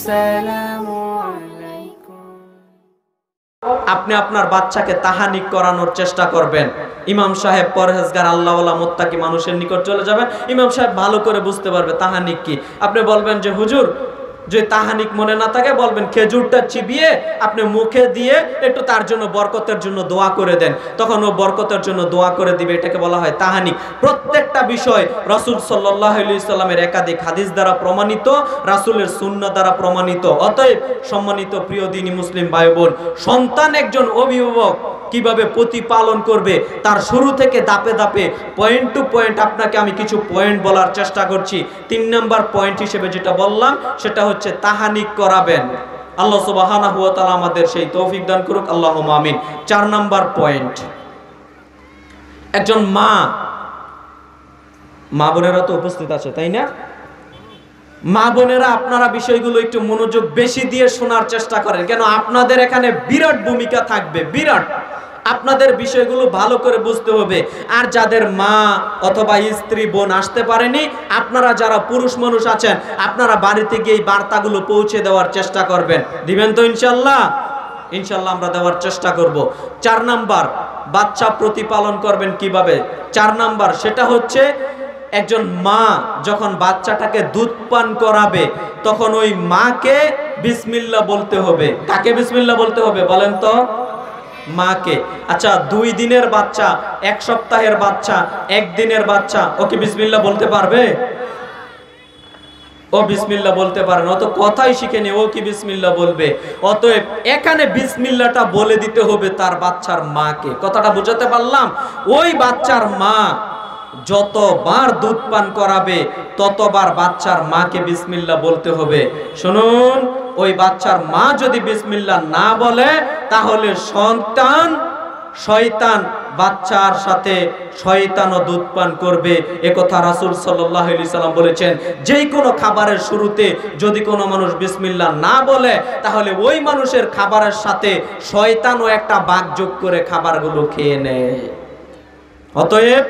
আসসালামু আলাইকুম। আপনি আপনার বাচ্চাকে তাহানিক করানোর চেষ্টা করবেন। ইমাম সাহেব পরহেজগার আল্লাহওয়ালা মুত্তাকি মানুষের নিকট চলে যাবেন, ইমাম সাহেব ভালো করে বুঝতে পারবে তাহানিক কি। আপনি বলবেন যে হুজুর, যে তাহানিক মনে না থাকে বলবেন খেজুরটা চিবিয়ে আপনি মুখে দিয়ে একটু তার জন্য বরকতের জন্য দোয়া করে দেন, তখন ও বরকতের জন্য দোয়া করে দিবে। এটাকে বলা হয় তাহানিক। প্রত্যেকটা বিষয় রাসূল সাল্লাল্লাহু আলাইহি সাল্লামের একাধিক হাদিস দ্বারা প্রমাণিত, রাসূলের সুন্নাহ দ্বারা প্রমাণিত। অতএব সম্মানিত প্রিয় দ্বীনী মুসলিম ভাই বোন, সন্তান একজন অভিভাবক কিভাবে প্রতিপালন করবে তার শুরু থেকে ধাপে ধাপে পয়েন্ট টু পয়েন্ট আপনাকে আমি কিছু পয়েন্ট বলার চেষ্টা করছি। 3 নাম্বার পয়েন্ট হিসেবে যেটা বললাম সেটা হচ্ছে তাহানিক করাবেন। আল্লাহ সুবহানাহু ওয়া তাআলা আমাদের সেই তৌফিক দান করুক, আল্লাহুম্মা আমিন। 4 নাম্বার পয়েন্ট, একজন মা বোনেরা তো উপস্থিত আছে তাই না? মা বোনেরা আপনারা বিষয়গুলো একটু মনোযোগ বেশি দিয়ে শোনার চেষ্টা করেন, কেন আপনাদের এখানে বিরাট ভূমিকা থাকবে, বিরাট। আপনাদের বিষয়গুলো ভালো করে বুঝতে হবে। আর যাদের মা অথবা স্ত্রী বোন আসতে পারেনি, আপনারা যারা পুরুষ মানুষ আছেন আপনারা বাড়িতে গিয়ে এই বার্তাগুলো পৌঁছে দেওয়ার চেষ্টা করবেন। দিবেন তো ইনশাল্লাহ? ইনশাল্লাহ আমরা দেওয়ার চেষ্টা করব। 4 নাম্বার, বাচ্চা প্রতিপালন করবেন কিভাবে। 4 নাম্বার সেটা হচ্ছে একজন মা যখন বাচ্চাটাকে দুধ পান করাবে তখন ওই মাকে বিসমিল্লাহ বলতে হবে। কাকে বিসমিল্লাহ বলতে হবে বলেন তো? মাকে। আচ্ছা, 2 দিনের বাচ্চা, 1 সপ্তাহের বাচ্চা, 1 দিনের বাচ্চা, ও কি বিসমিল্লাহ বলতে পারবে? ও বিসমিল্লাহ বলতে পারে না, ও তো কথাই শিখেনি, ও কি বিসমিল্লাহ বলবে? অতএব এখানে বিসমিল্লাহটা বলে দিতে হবে তার বাচ্চার মাকে। কথাটা বুঝাতে পারলাম? ওই বাচ্চার মা যতবার দুধ পান করাবে ততবার বাচ্চার মাকে বিসমিল্লাহ বলতে হবে। শুনুন, ওই বাচ্চার মা যদি বিসমিল্লাহ না বলে তাহলে শয়তান বাচ্চার সাথে শয়তানও দুধ পান করবে। একথা রাসূল সাল্লাল্লাহু আলাইহি সাল্লাম বলেছেন। যেই কোনো খাবারের শুরুতে যদি কোনো মানুষ বিসমিল্লাহ না বলে তাহলে ওই মানুষের খাবারের সাথে শয়তানও একটা ভাগ যোগ করে খাবারগুলো খেয়ে নেয়। অতএব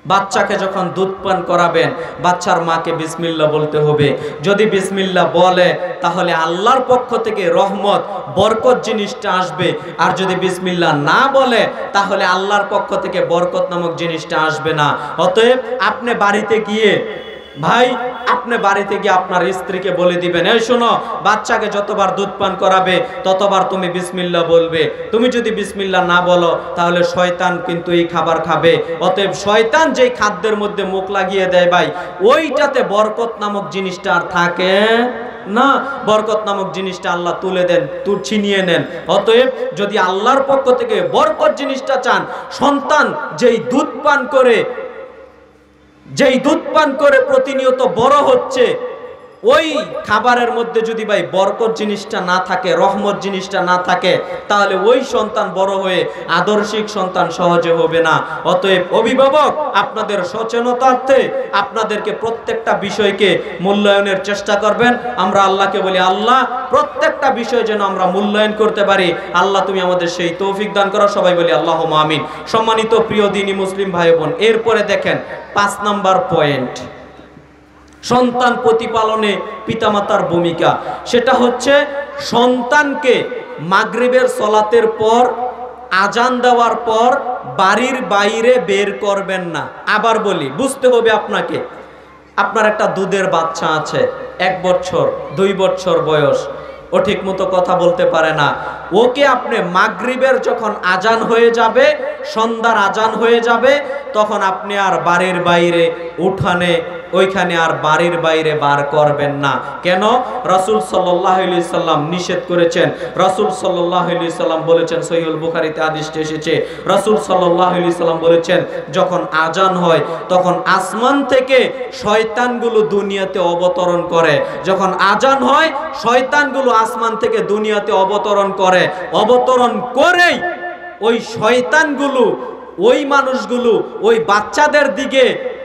বাচ্চাকে যখন দুধ পান করাবেন বাচ্চার মাকে বিসমিল্লাহ বলতে হবে। যদি বিসমিল্লাহ বলে তাহলে আল্লাহর পক্ষ থেকে রহমত বরকত জিনিসটা আসবে, আর যদি বিসমিল্লাহ না বলে তাহলে আল্লাহর পক্ষ থেকে বরকত নামক জিনিসটা আসবে না। অতএব আপনি বাড়িতে গিয়ে আপনার স্ত্রীকে বলে দিবেন, এই শোনো, বাচ্চাকে যতবার দুধ পান করাবে ততবার তুমি বিসমিল্লাহ বলবে। তুমি যদি বিসমিল্লাহ না বলো তাহলে শয়তান কিন্তু এই খাবার খাবে। অতএব শয়তান যেই খাদ্যের মধ্যে মুখ লাগিয়ে দেয় ভাই, ওইটাতে বরকত নামক জিনিসটা আর থাকে না। বরকত নামক জিনিসটা আল্লাহ তুলে দেন, ছিনিয়ে নেন। অতএব যদি আল্লাহর পক্ষ থেকে বরকত জিনিসটা চান, সন্তান যেই দুধ পান করে প্রতিনিয়ত বড় হচ্ছে, ওই খাবারের মধ্যে যদি ভাই বরকত জিনিসটা না থাকে, রহমত জিনিসটা না থাকে, তাহলে ওই সন্তান বড় হয়ে আদর্শিক সন্তান সহজে হবে না। অতএব অভিভাবক আপনাদের সচেতনতার্থে আপনাদেরকে প্রত্যেকটা বিষয়কে মূল্যায়নের চেষ্টা করবেন। আমরা আল্লাহকে বলি, আল্লাহ প্রত্যেকটা বিষয় যেন আমরা মূল্যায়ন করতে পারি। আল্লাহ তুমি আমাদের সেই তৌফিক দান করো। সবাই বলি আল্লাহুম্মা আমিন। সম্মানিত প্রিয় দ্বীনী মুসলিম ভাই বোন, এরপরে দেখেন 5 নাম্বার পয়েন্ট, সন্তান প্রতিপালনে পিতামাতার ভূমিকা। সেটা হচ্ছে সন্তানকে মাগরিবের সালাতের পর, আজান দেওয়ার পর বাড়ির বাইরে বের করবেন না। আবার বলি, বুঝতে হবে আপনাকে। আপনার একটা দুধের বাচ্চা আছে, 1 বছর 2 বছর বয়স, ও ঠিক মতো কথা বলতে পারে না। ওকে আপনি মাগরিবের যখন আজান হয়ে যাবে, সন্ধ্যার আজান হয়ে যাবে, তখন আপনি আর বাড়ির বাইরে, উঠানে, ওইখানে আর বাড়ির বাইরে বার করবেন না। কেন? রাসূল সাল্লাল্লাহু আলাইহি সাল্লাম নিষেধ করেছেন। রাসূল সাল্লাল্লাহু আলাইহি সাল্লাম বলেছেন, সহিহুল বুখারীতে হাদিসটি এসেছে, রাসূল সাল্লাল্লাহু আলাইহি সাল্লাম বলেছেন, যখন আজান হয় তখন আসমান থেকে শয়তানগুলো দুনিয়াতে অবতরণ করে। যখন আজান হয় শয়তানগুলো আসমান থেকে দুনিয়াতে অবতরণ করে, অবতরণ করেই ওই শয়তানগুলো, ওই মানুষগুলো ওই বাচ্চাদের দিকে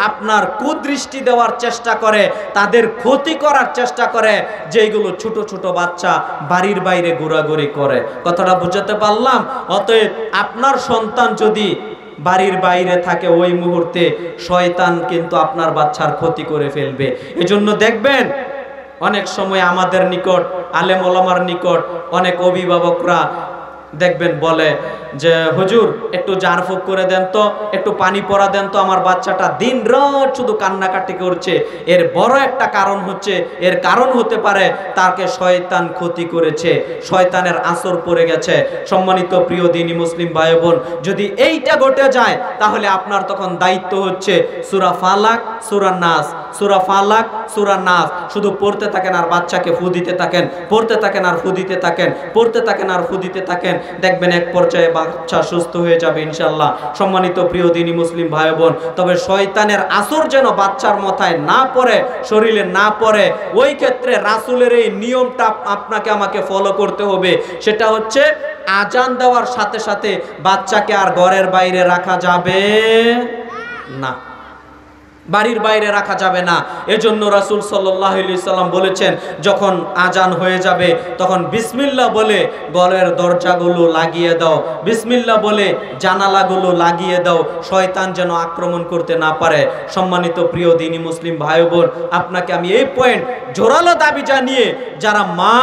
আপনার কুদৃষ্টি দেওয়ার চেষ্টা করে, তাদের ক্ষতি করার চেষ্টা করে, যেগুলো ছোট ছোট বাচ্চা বাড়ির বাইরে ঘোরাঘুরি করে। কথাটা বুঝাতে পারলাম? অতএব আপনার সন্তান যদি বাড়ির বাইরে থাকে, ওই মুহূর্তে শয়তান কিন্তু আপনার বাচ্চার ক্ষতি করে ফেলবে। এজন্য দেখবেন অনেক সময় আমাদের নিকট, আলেম ওলামার নিকট অনেক অভিভাবকরা দেখবেন বলে যে হুজুর একটু জারফুক করে দেন তো, একটু পানি পড়া দেন তো, আমার বাচ্চাটা দিন রাত শুধু কান্নাকাটি করছে। এর বড় একটা কারণ হচ্ছে, এর কারণ হতে পারে তাকে শয়তান ক্ষতি করেছে, শয়তানের আসর পড়ে গেছে। সম্মানিত প্রিয় দ্বীনি মুসলিম ভাই বোন, যদি এইটা ঘটে যায় তাহলে আপনার তখন দায়িত্ব হচ্ছে সূরা ফালাক, সূরা নাস, সূরা ফালাক, সূরা নাস শুধু পড়তে থাকেন আর বাচ্চাকে ফু দিতে থাকেন, পড়তে থাকেন আর ফু দিতে থাকেন, পড়তে থাকেন আর ফু দিতে থাকেন। দেখবেন এক পর্যায়ে বাচ্চা সুস্থ হয়ে যাবে ইনশাআল্লাহ। সম্মানিত প্রিয় দ্বীনি মুসলিম ভাই বোন, তবে শয়তানের আসর যেন বাচ্চার মাথায় না পড়ে, শরীরে না পড়ে, ওই ক্ষেত্রে রাসূলের এই নিয়মটা আপনাকে আমাকে ফলো করতে হবে। সেটা হচ্ছে আজান দেওয়ার সাথে সাথে বাচ্চাকে আর ঘরের বাইরে রাখা যাবে না, বাড়ির বাইরে রাখা যাবে না। এজন্য রাসূল সাল্লাল্লাহু আলাইহি সাল্লাম বলেছেন, যখন আজান হয়ে যাবে তখন বিসমিল্লাহ বলে ঘরের দরজাগুলো লাগিয়ে দাও, বিসমিল্লাহ বলে জানালাগুলো লাগিয়ে দাও, শয়তান যেন আক্রমণ করতে না পারে। সম্মানিত প্রিয় দ্বীনি মুসলিম ভাই বোন, আপনাকে আমি এই পয়েন্ট জোরালো দাবি জানিয়ে যারা মা,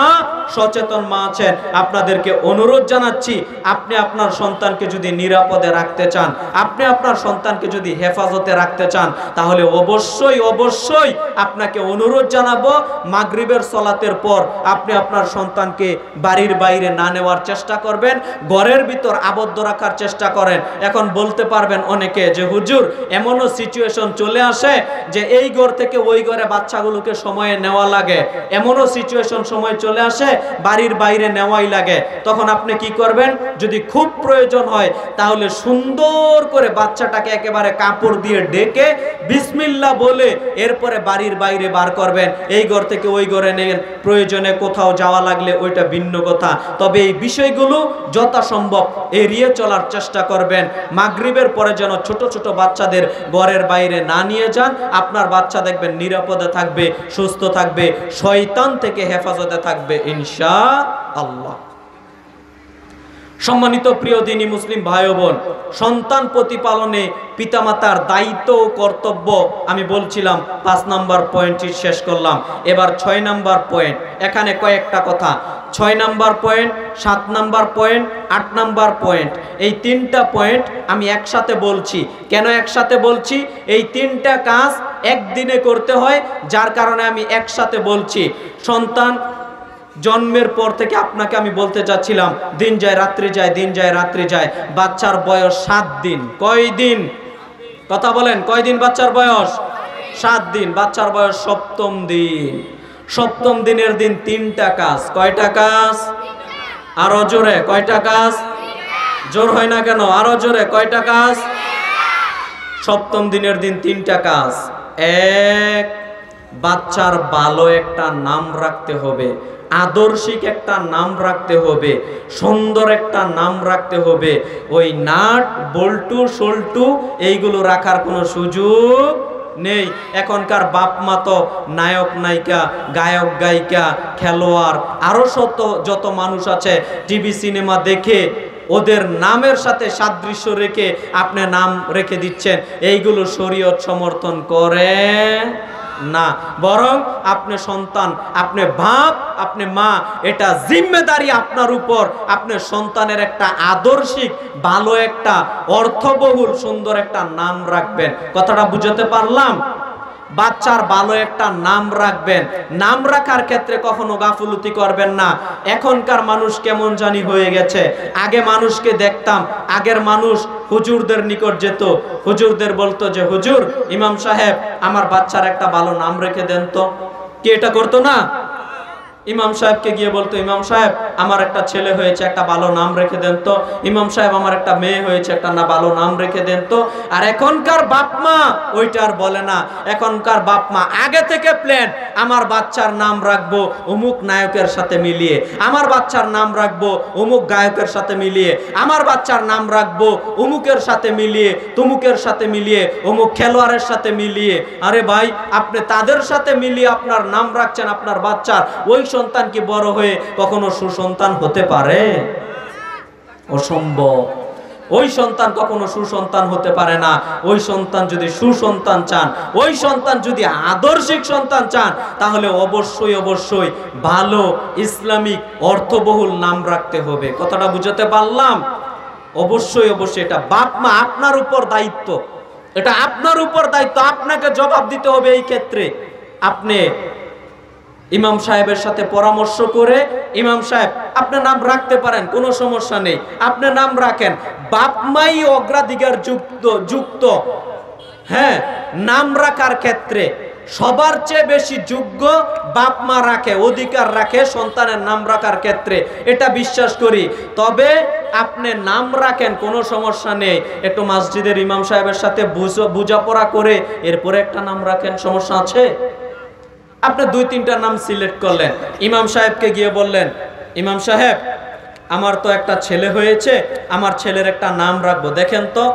সচেতন মা আছেন, আপনাদেরকে অনুরোধ জানাচ্ছি, আপনি আপনার সন্তানকে যদি নিরাপদে রাখতে চান, আপনি আপনার সন্তানকে যদি হেফাজতে রাখতে চান, তাহলে অবশ্যই অবশ্যই আপনাকে অনুরোধ জানাবো, মাগরিবের সালাতের পর আপনি আপনার সন্তানকে বাড়ির বাইরে না নেওয়ার চেষ্টা করবেন, ঘরের ভিতর আবদ্ধ রাখার চেষ্টা করেন। এখন বলতে পারবেন অনেকে যে হুজুর এমনও সিচুয়েশন চলে আসে যে এই ঘর থেকে ওই ঘরে বাচ্চাগুলোকে সময়ে নেওয়া লাগে, এমনও সিচুয়েশন সময় চলে আসে বাড়ির বাইরে নেওয়াই লাগে। তখন আপনি কি করবেন? যদি খুব প্রয়োজন হয় তাহলে সুন্দর করে বাচ্চাটাকে একেবারে কাপড় দিয়ে ঢেকে বিসমিল্লাহ বলে এরপরে বাড়ির বাইরে বার করবেন, এই ঘর থেকে ওই ঘরে নেন, প্রয়োজনে কোথাও যাওয়া লাগলে ওইটা ভিন্ন কথা। তবে এই বিষয়গুলো যথাসম্ভব এড়িয়ে চলার চেষ্টা করবেন। মাগরিবের পরে যেন ছোট ছোট বাচ্চাদের ঘরের বাইরে না নিয়ে যান। আপনার বাচ্চা দেখবেন নিরাপদে থাকবে, সুস্থ থাকবে, শয়তান থেকে হেফাজতে থাকবে ইনশাআল্লাহ। সম্মানিত প্রিয় দ্বীনি মুসলিম ভাই বোন, সন্তান প্রতিপালনে পিতামাতার দায়িত্ব ও কর্তব্য আমি বলছিলাম, 5 নম্বর পয়েন্টটি শেষ করলাম। এবার 6 নম্বর পয়েন্ট, এখানে কয়েকটা কথা। 6 নম্বর পয়েন্ট, 7 নম্বর পয়েন্ট, 8 নম্বর পয়েন্ট, এই 3টা পয়েন্ট আমি একসাথে বলছি। কেন একসাথে বলছি? এই 3টা কাজ একদিনে করতে হয়, যার কারণে আমি একসাথে বলছি। সন্তান জন্মের পর থেকে আপনাকে আমি বলতে যাচ্ছিলাম, দিন যায় রাত্রি যায়, দিন যায় রাত্রি যায়। বাচ্চার বয়স 7 দিন। কয় দিন? কথা বলেন, কয় দিন বাচ্চার বয়স? 7 দিন। বাচ্চার বয়স 7ম দিন। 7ম দিনের দিন 3টা কাজ। কয়টা কাজ? আরো জোরে, কয়টা কাজ? জোর হয় না কেন? আরো জোরে, কয়টা কাজ? 7ম দিনের দিন 3টা কাজ। 1, বাচ্চার ভালো একটা নাম রাখতে হবে, আদর্শিক একটা নাম রাখতে হবে, সুন্দর একটা নাম রাখতে হবে। ওই নাট বল্টু সল্টু এইগুলো রাখার কোনো সুযোগ নেই। এখনকার বাপ মা তো নায়ক নায়িকা, গায়ক গায়িকা, খেলোয়াড়, আরো যত মানুষ আছে টিভি সিনেমা দেখে ওদের নামের সাথে সাদৃশ্য রেখে আপনি নাম রেখে দিচ্ছেন। এইগুলো শরীয়ত সমর্থন করে না। বরং আপনি সন্তান, আপনি বাপ, আপনি মা, এটা জিম্মেদারি আপনার উপর। আপনি সন্তানের একটা আদর্শিক ভালো একটা অর্থবহুল সুন্দর একটা নাম রাখবেন। কথাটা বুঝাতে পারলাম? বাচ্চার ভালো একটা নাম রাখবেন। নাম রাখার ক্ষেত্রে কখনো গাফুলতি করবেন না। এখনকার মানুষ কেমন জানি হয়ে গেছে। আগে মানুষকে দেখতাম, আগের মানুষ হুজুরদের নিকট যেত, হুজুরদের বলতো যে হুজুর, ইমাম সাহেব আমার বাচ্চার একটা ভালো নাম রেখে দেন তো। কি এটা করতো না? ইমাম সাহেবকে গিয়ে বলতো, ইমাম সাহেব আমার একটা ছেলে হয়েছে, একটা ভালো নাম রেখে দেন তো। ইমাম সাহেব আমার একটা মেয়ে হয়েছে, একটা না ভালো নাম রেখে দেন তো। আর এখনকার বাপ মা ওইটা আর বলে না। এখনকার বাপ মা আগে থেকে প্ল্যান, আমার বাচ্চার নাম রাখবো অমুক নায়কের সাথে মিলিয়ে, আমার বাচ্চার নাম রাখবো অমুক গায়কের সাথে মিলিয়ে, আমার বাচ্চার নাম রাখবো অমুকের সাথে মিলিয়ে, তুমুকের সাথে মিলিয়ে, অমুক খেলোয়াড়ের সাথে মিলিয়ে। আরে ভাই, আপনি তাদের সাথে মিলিয়ে আপনার নাম রাখছেন আপনার বাচ্চার, ওই সন্তান কি বড় হয়ে কখনো সুসন্তান হতে পারে? অসম্ভব। ওই সন্তান কখনো সুসন্তান হতে পারে না। ওই সন্তান যদি সুসন্তান চান, ওই সন্তান যদি আদর্শিক সন্তান চান, তাহলে অবশ্যই অবশ্যই ভালো ইসলামিক অর্থবহুল নাম রাখতে হবে। কথাটা বুঝাতে পারলাম? অবশ্যই অবশ্যই এটা বাপ মা আপনার উপর দায়িত্ব, এটা আপনার উপর দায়িত্ব, আপনাকে জবাব দিতে হবে এই ক্ষেত্রে। আপনি ইমাম সাহেবের সাথে পরামর্শ করে, ইমাম সাহেব আপনি নাম রাখতে পারেন, কোনো সমস্যা নেই, আপনি নাম রাখেন। বাপ মাই অগ্রাধিকার যুক্ত হ্যাঁ, নাম রাখার ক্ষেত্রে সবার চেয়ে বেশি যোগ্য বাপ মা রাখে, অধিকার রাখে সন্তানের নাম রাখার ক্ষেত্রে, এটা বিশ্বাস করি। তবে আপনি নাম রাখেন, কোনো সমস্যা নেই, একটু মসজিদের ইমাম সাহেবের সাথে বোঝাপড়া করে এরপরে একটা নাম রাখেন, সমস্যা আছে? আপনি 2-3টা নাম সিলেক্ট করলেন, ইমাম সাহেবকে গিয়ে বললেন, ইমাম সাহেব আমার তো একটা ছেলে হয়েছে, আমার ছেলের একটা নাম রাখবো, দেখেন তো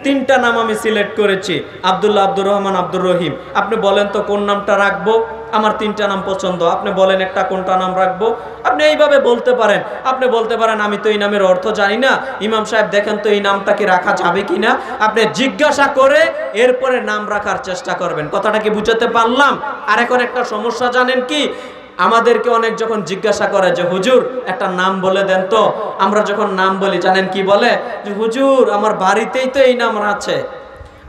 3টা নাম আমি সিলেক্ট করেছি, আব্দুল্লাহ, আব্দুর রহমান, আব্দুর রহিম, আপনি বলেন তো কোন নামটা রাখবো? আমার 3টা নাম পছন্দ, আপনি বলেন একটা কোনটা নাম রাখবো? আপনি এইভাবে বলতে পারেন। আপনি বলতে পারেন আমি তো এই নামের অর্থ জানি না, ইমাম সাহেব দেখেন তো এই নামটা কি রাখা যাবে কিনা। আপনি জিজ্ঞাসা করে এরপরে নাম রাখার চেষ্টা করবেন। কথাটা কি বুঝাতে পারলাম? আর এখন একটা সমস্যা জানেন কি, আমাদেরকে অনেক যখন জিজ্ঞাসা করে যে হুজুর একটা নাম বলে দেন তো, আমরা যখন নাম বলি জানেন কি বলে? যে হুজুর আমার বাড়িতেই তো এই নাম আছে,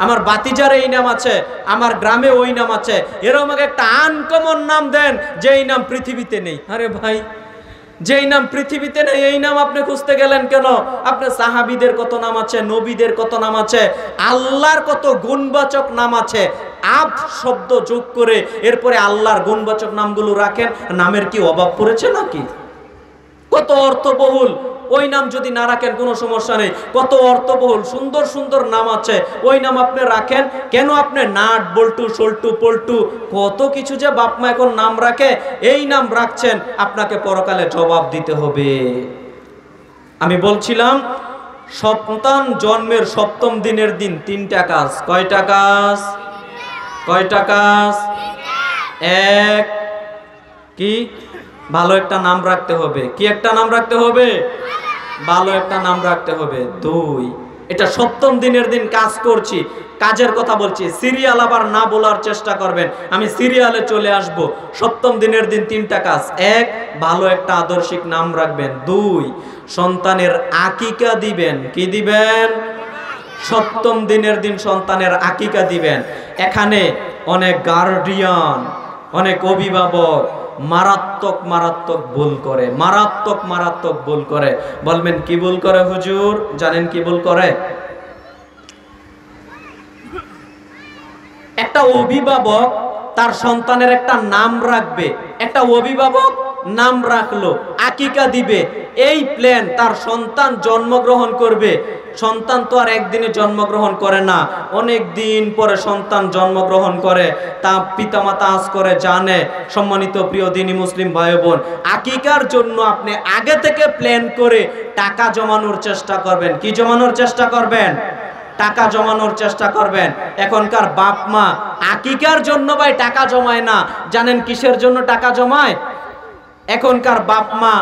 আমার বাতিজার এই নাম আছে, আমার গ্রামে ওই নাম আছে, এরকম একটা আনকমন নাম দেন যেই নাম পৃথিবীতে নেই। আরে ভাই, যেই নাম পৃথিবীতে নেই এই নাম আপনি খুঁজতে গেলেন কেন? আপনার সাহাবীদের কত নাম আছে, নবীদের কত নাম আছে, আল্লাহর কত গুণবাচক নাম আছে, আব শব্দ যোগ করে এরপরে আল্লাহর গুণবাচক নামগুলো রাখেন, নামের কি অভাব পড়েছে নাকি? কত অর্থবহুল, ওই নাম যদি না রাখেন কোনো সমস্যা নেই, কত অর্থবহুল সুন্দর সুন্দর নাম আছে, ওই নাম আপনি রাখেন। কেন আপনি নাট বল্টু সল্টু পল্টু কত কিছু যে বাপ মা এখন নাম রাখে, এই নাম রাখছেন, আপনাকে পরকালে জবাব দিতে হবে। আমি বলছিলাম সন্তান জন্মের 7ম দিনের দিন 3টা কাজ। কয়টা কাজ? কয়টা কাজ? 1 কি? ভালো একটা নাম রাখতে হবে। কি একটা নাম রাখতে হবে? ভালো একটা নাম রাখতে হবে। 2 এটা 7ম দিনের দিন কাজ করছি, কাজের কথা বলছি, সিরিয়াল আবার না বলার চেষ্টা করবেন, আমি সিরিয়ালে চলে আসব। 7ম দিনের দিন 3টা কাজ। 1 ভালো একটা আদর্শিক নাম রাখবেন। 2 সন্তানের আকিকা দিবেন। কি দিবেন? 7ম দিনের দিন সন্তানের আকিকা দিবেন। এখানে অনেক গার্ডিয়ান, অনেক অভিভাবক মারাত্মক মারাত্মক ভুল করে, মারাত্মক মারাত্মক ভুল করে। বলবেন কি ভুল করে হুজুর? জানেন কি ভুল করে? একটা অভিভাবক তার সন্তানের একটা নাম রাখবে, একটা অভিভাবক নাম রাখলো, আকিকা দিবে, এই প্ল্যান, তার সন্তান জন্মগ্রহণ করবে। সন্তান তো আর একদিনে জন্মগ্রহণ করে না, অনেক দিন পরে সন্তান জন্মগ্রহণ করে, তা পিতামাতা আজ করে জানে। সম্মানিত প্রিয় দিনী মুসলিম ভাই বোন, আকিকার জন্য আপনি আগে থেকে প্ল্যান করে টাকা জমানোর চেষ্টা করবেন। কি জমানোর চেষ্টা করবেন? টাকা জমানোর চেষ্টা করবেন। এখনকার বাপ মা আকিকার জন্য ভাই টাকা জমায় না, জানেন কিসের জন্য টাকা জমায়? এখনকার বাপ মা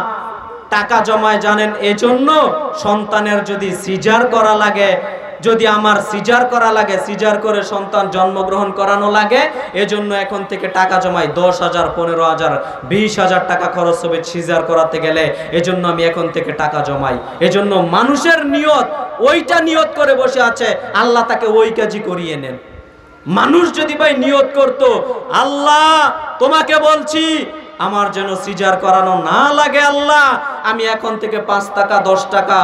টাকা জমায় জানেন এজন্য, সন্তানের যদি সিজার করা লাগে, যদি আমার সিজার করা লাগে, সিজার করে সন্তান জন্মগ্রহণ করানো লাগে, এজন্য এখন থেকে টাকা জমাই। 10,000, 15,000, 20,000 টাকা খরচ হবে সিজার করাতে গেলে, এজন্য আমি এখন থেকে টাকা জমাই। এজন্য মানুষের নিয়ত ওইটা নিয়ত করে বসে আছে, আল্লাহ তাকে ওই কাজই করিয়ে নেন। মানুষ যদি ভাই নিয়ত করতো, আল্লাহ তোমাকে বলছি আমার যেন সিজার করানো না লাগে, আল্লাহ আমি এখন থেকে 5 টাকা, 10 টাকা,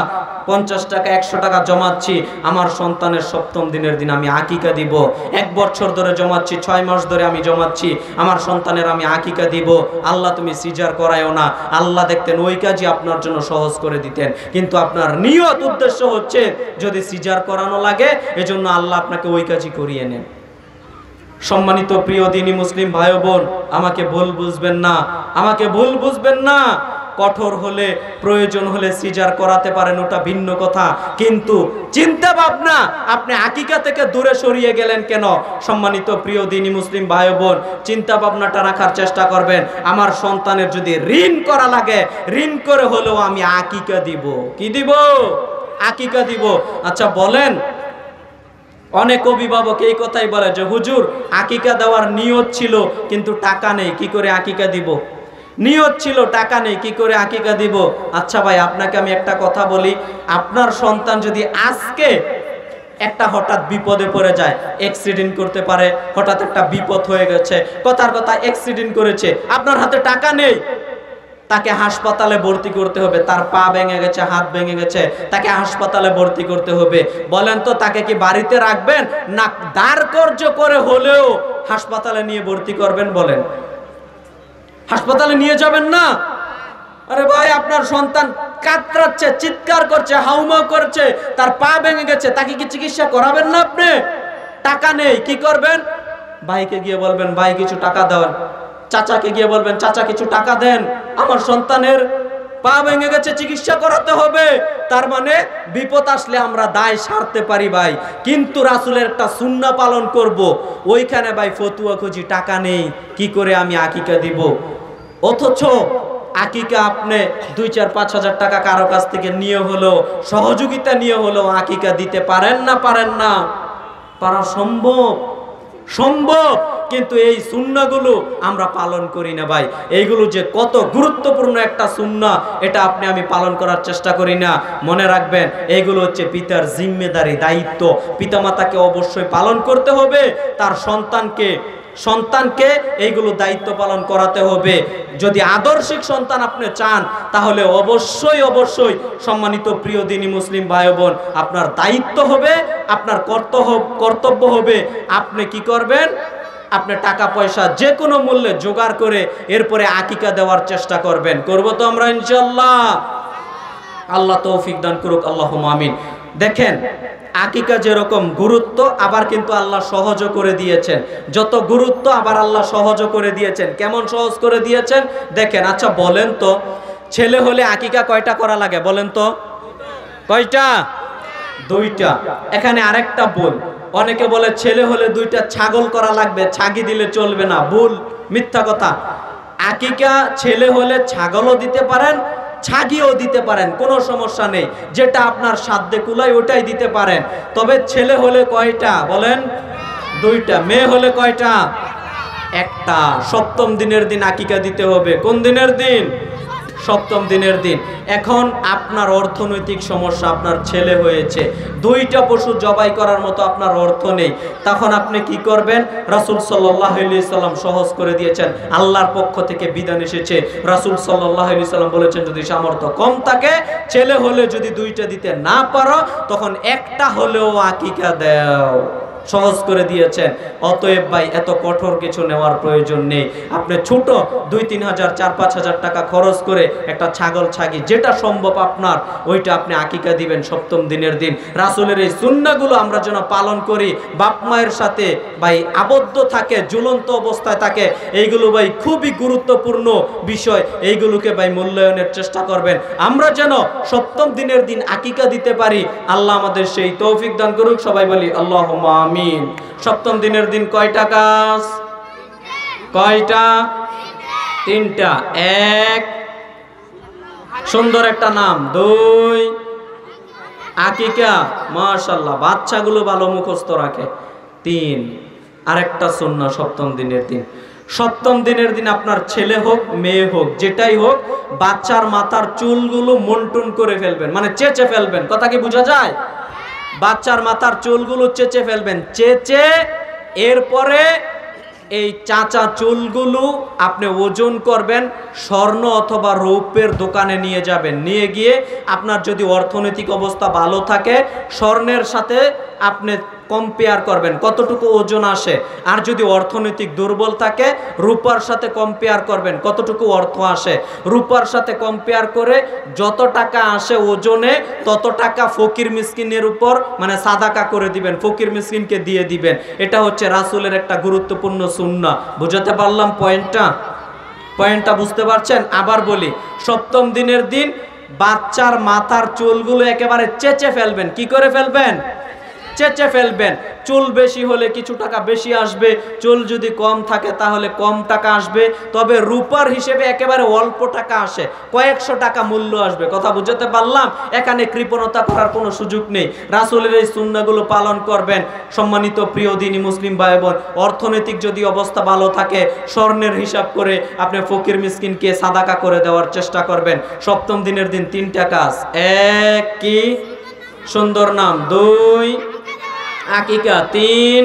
50 টাকা, 100 টাকা জমাচ্ছি, আমার সন্তানের 7ম দিনের দিন আমি আকিকা দিব। 1 বছর ধরে জমাচ্ছি, 6 মাস ধরে আমি জমাচ্ছি, আমার সন্তানের আমি আকিকা দিব, আল্লাহ তুমি সিজার করায়ও না। আল্লাহ দেখতেন ওই কাজই আপনার জন্য সহজ করে দিতেন। কিন্তু আপনার নিয়ত উদ্দেশ্য হচ্ছে যদি সিজার করানো লাগে, এজন্য আল্লাহ আপনাকে ওই কাজই করিয়ে নেন। সম্মানিত প্রিয় দিনী মুসলিম ভাই বোন, আমাকে ভুল বুঝবেন না, আমাকে ভুল বুঝবেন না। কঠোর হলে, প্রয়োজন হলে সিজার করাতে পারেন, ওটা ভিন্ন কথা, কিন্তু চিন্তা ভাবনা আপনি আকিকা থেকে দূরে সরিয়ে গেলেন কেন? সম্মানিত প্রিয় দিনী মুসলিম ভাই বোন, চিন্তা ভাবনাটা রাখার চেষ্টা করবেন, আমার সন্তানের যদি ঋণ করা লাগে, ঋণ করে হলেও আমি আকিকা দিব। কি দিব? আকিকা দিব। আচ্ছা বলেন, অনেক অভিভাবক এই কথাই বলে যে হুজুর আকিকা দেওয়ার নিয়ত ছিল কিন্তু টাকা নেই, কি করে আকিকা দিব? নিয়ত ছিল, টাকা নেই, কি করে আকিকা দিব? আচ্ছা ভাই, আপনাকে আমি একটা কথা বলি, আপনার সন্তান যদি আজকে একটা হঠাৎ বিপদে পড়ে যায়, অ্যাক্সিডেন্ট করতে পারে, হঠাৎ একটা বিপদ হয়ে গেছে, কথার কথা অ্যাক্সিডেন্ট করেছে, আপনার হাতে টাকা নেই, তাকে হাসপাতালে ভর্তি করতে হবে, তার পা ভেঙে গেছে, হাত ভেঙে গেছে, তাকে হাসপাতালে ভর্তি করতে হবে। বলেন তো তাকে কি বাড়িতে রাখবেন না দাঁড় কর্য করে হলেও হাসপাতালে নিয়ে ভর্তি করবেন? বলেন, হাসপাতালে নিয়ে যাবেন না? আরে ভাই, আপনার সন্তান কাতরাচ্ছে, চিৎকার করছে, হাউমাউ করছে, তার পা ভেঙে গেছে, তাকে কি চিকিৎসা করাবেন না? আপনি টাকা নেই, কি করবেন? ভাইকে গিয়ে বলবেন ভাই কিছু টাকা দেন, চাচাকে গিয়ে বলবেন চাচা কিছু টাকা দেন, আমার সন্তানের পা ভেঙে গেছে, চিকিৎসা করাতে হবে। তার মানে বিপদ আসলে আমরা দায় সারতে পারি ভাই, কিন্তু রাসূলের একটা সুন্নাহ পালন করব, ওইখানে ভাই ফতুয়া খুঁজি, টাকা নেই, কি করে আমি আকিকা দিব? অথচ আকিকা আপনি 2-4-5 হাজার টাকা কারো কাছ থেকে নিয়ে হলো, সহযোগিতা নিয়ে হলো আকিকা দিতে পারেন না? পারেন না? পারা সম্ভব, সম্ভব, কিন্তু এই সুন্নাহগুলো আমরা পালন করি না ভাই। এইগুলো যে কত গুরুত্বপূর্ণ একটা সুন্নাহ, এটা আপনি আমি পালন করার চেষ্টা করি না। মনে রাখবেন, এইগুলো হচ্ছে পিতার জিম্মেদারি, দায়িত্ব। পিতামাতাকে অবশ্যই পালন করতে হবে, তার সন্তানকে এইগুলো দায়িত্ব পালন করাতে হবে। যদি আদর্শিক সন্তান আপনি চান, তাহলে অবশ্যই অবশ্যই সম্মানিত প্রিয় দিনী মুসলিম ভাই বোন, আপনার দায়িত্ব হবে, আপনার কর্তব্য হবে, আপনি কি করবেন? আপনি টাকা পয়সা যে কোনো মূল্যে জোগাড় করে এরপরে আকিকা দেওয়ার চেষ্টা করবেন। করব তো আমরা ইনশাআল্লাহ? আল্লাহ তৌফিক দান করুক, আল্লাহুম্মা আমিন। দেখেন, আকিকা যেরকম গুরুত্ব, আবার কিন্তু আল্লাহ সহজ করে দিয়েছেন। যত গুরুত্ব আবার আল্লাহ সহজ করে দিয়েছেন। কেমন সহজ করে দিয়েছেন দেখেন। আচ্ছা বলেন তো, ছেলে হলে আকিকা কয়টা করা লাগে? বলেন তো, কয়টা? 2টা। এখানে আরেকটা ভুল, অনেকে বলে ছেলে হলে 2টা ছাগল করা লাগবে, ছাগি দিলে চলবে না। ভুল, মিথ্যা কথা। আকিকা ছেলে হলে ছাগলও দিতে পারেন, ছাগিও দিতে পারেন, কোনো সমস্যা নেই। যেটা আপনার সাধ্যে কুলায় ওটাই দিতে পারেন। তবে ছেলে হলে কয়টা? বলেন, 2টা। মেয়ে হলে কয়টা? 1টা। সপ্তম দিনের দিন আকিকা দিতে হবে। কোন দিনের দিন? সপ্তম দিনের দিন। এখন আপনার অর্থনৈতিক সমস্যা, আপনার ছেলে হয়েছে, 2টা পশু জবাই করার মতো আপনার অর্থ নেই, তখন আপনি কি করবেন? রাসূল সাল্লাল্লাহু আলাইহি সাল্লাম সহজ করে দিয়েছেন, আল্লাহর পক্ষ থেকে বিধান এসেছে। রাসূল সাল্লাল্লাহু আলাইহি সাল্লাম বলেছেন, যদি সামর্থ্য কম থাকে, ছেলে হলে যদি 2টা দিতে না পারো, তখন 1টা হলেও আকিকা দাও। সহজ করে দিয়েছেন। অতএব ভাই, এত কঠোর কিছু নেওয়ার প্রয়োজন নেই। আপনি ছোট 2-3 হাজার 4-5 হাজার টাকা খরচ করে একটা ছাগল, ছাগি, যেটা সম্ভব আপনার, ওইটা আপনি আকিকা দিবেন সপ্তম দিনের দিন। রাসূলের এই সুন্নাহগুলো আমরা যেন পালন করি, বাপ মায়ের সাথে ভাই আবদ্ধ থাকে, ঝুলন্ত অবস্থায় থাকে, এইগুলো ভাই খুবই গুরুত্বপূর্ণ বিষয়। এইগুলোকে ভাই মূল্যায়নের চেষ্টা করবেন, আমরা যেন সপ্তম দিনের দিন আকিকা দিতে পারি। আল্লাহ আমাদের সেই তৌফিক দান করুক। সবাই বলি আল্লাহুম্মা আমিন। সপ্তম দিনের দিন কয়টা কাজ? কয়টা? 3টা। 1, সুন্দর একটা নাম। 2, আকিকা, মাশাআল্লাহ, বাচ্চাগুলো ভালো মুখস্থ রাখে। 3, আরেকটা সুন্নাহ সপ্তম দিনের দিন। সপ্তম দিনের দিন আপনার ছেলে হোক মেয়ে হোক, যেটাই হোক, বাচ্চার মাথার চুলগুলো মন্টুন করে ফেলবেন, মানে চেঁচে ফেলবেন। কথা কি বোঝা যায়? বাচ্চার মাথার চুলগুলো চেঁচে ফেলবেন, চেঁচে এরপরে এই চাচা চুলগুলো আপনি ওজন করবেন, স্বর্ণ অথবা রৌপ্যের দোকানে নিয়ে যাবেন। নিয়ে গিয়ে আপনার যদি অর্থনৈতিক অবস্থা ভালো থাকে, স্বর্ণের সাথে আপনি কম্পেয়ার করবেন কতটুকু ওজন আসে। আর যদি অর্থনৈতিক দুর্বল থাকে, রূপার সাথে কম্পেয়ার করবেন কতটুকু অর্থ আসে। রূপার সাথে কম্পেয়ার করে যত টাকা আসে ওজনে, তত টাকা ফকির মিসকিনের উপর মানে সাদাকা করে দিবেন, ফকির মিসকিনকে দিয়ে দিবেন। এটা হচ্ছে রাসূলের একটা গুরুত্বপূর্ণ সুন্নাহ। বুঝাতে পারলাম পয়েন্টটা? বুঝতে পারছেন? আবার বলি, সপ্তম দিনের দিন বাচ্চার মাথার চুলগুলো একেবারে চেঁচে ফেলবেন। কি করে ফেলবেন? চেঁচে ফেলবেন। চুল বেশি হলে কিছু টাকা বেশি আসবে, চুল যদি কম থাকে তাহলে কম টাকা আসবে, তবে রূপার হিসেবে একেবারে অল্প টাকা আসে, কয়েকশো টাকা মূল্য আসবে। কথা বুঝতে পারলাম? এখানে কৃপণতা করার কোনো সুযোগ নেই। রাসূলের এই সুন্নাহগুলো পালন করবেন। সম্মানিত প্রিয় দিনী মুসলিম ভাই বোন, অর্থনৈতিক যদি অবস্থা ভালো থাকে, স্বর্ণের হিসাব করে আপনি ফকির মিসকিনকে সাদাকা করে দেওয়ার চেষ্টা করবেন। সপ্তম দিনের দিন 3টা কাজ। 1 কি সুন্দর নাম, 2 আকিকা, 3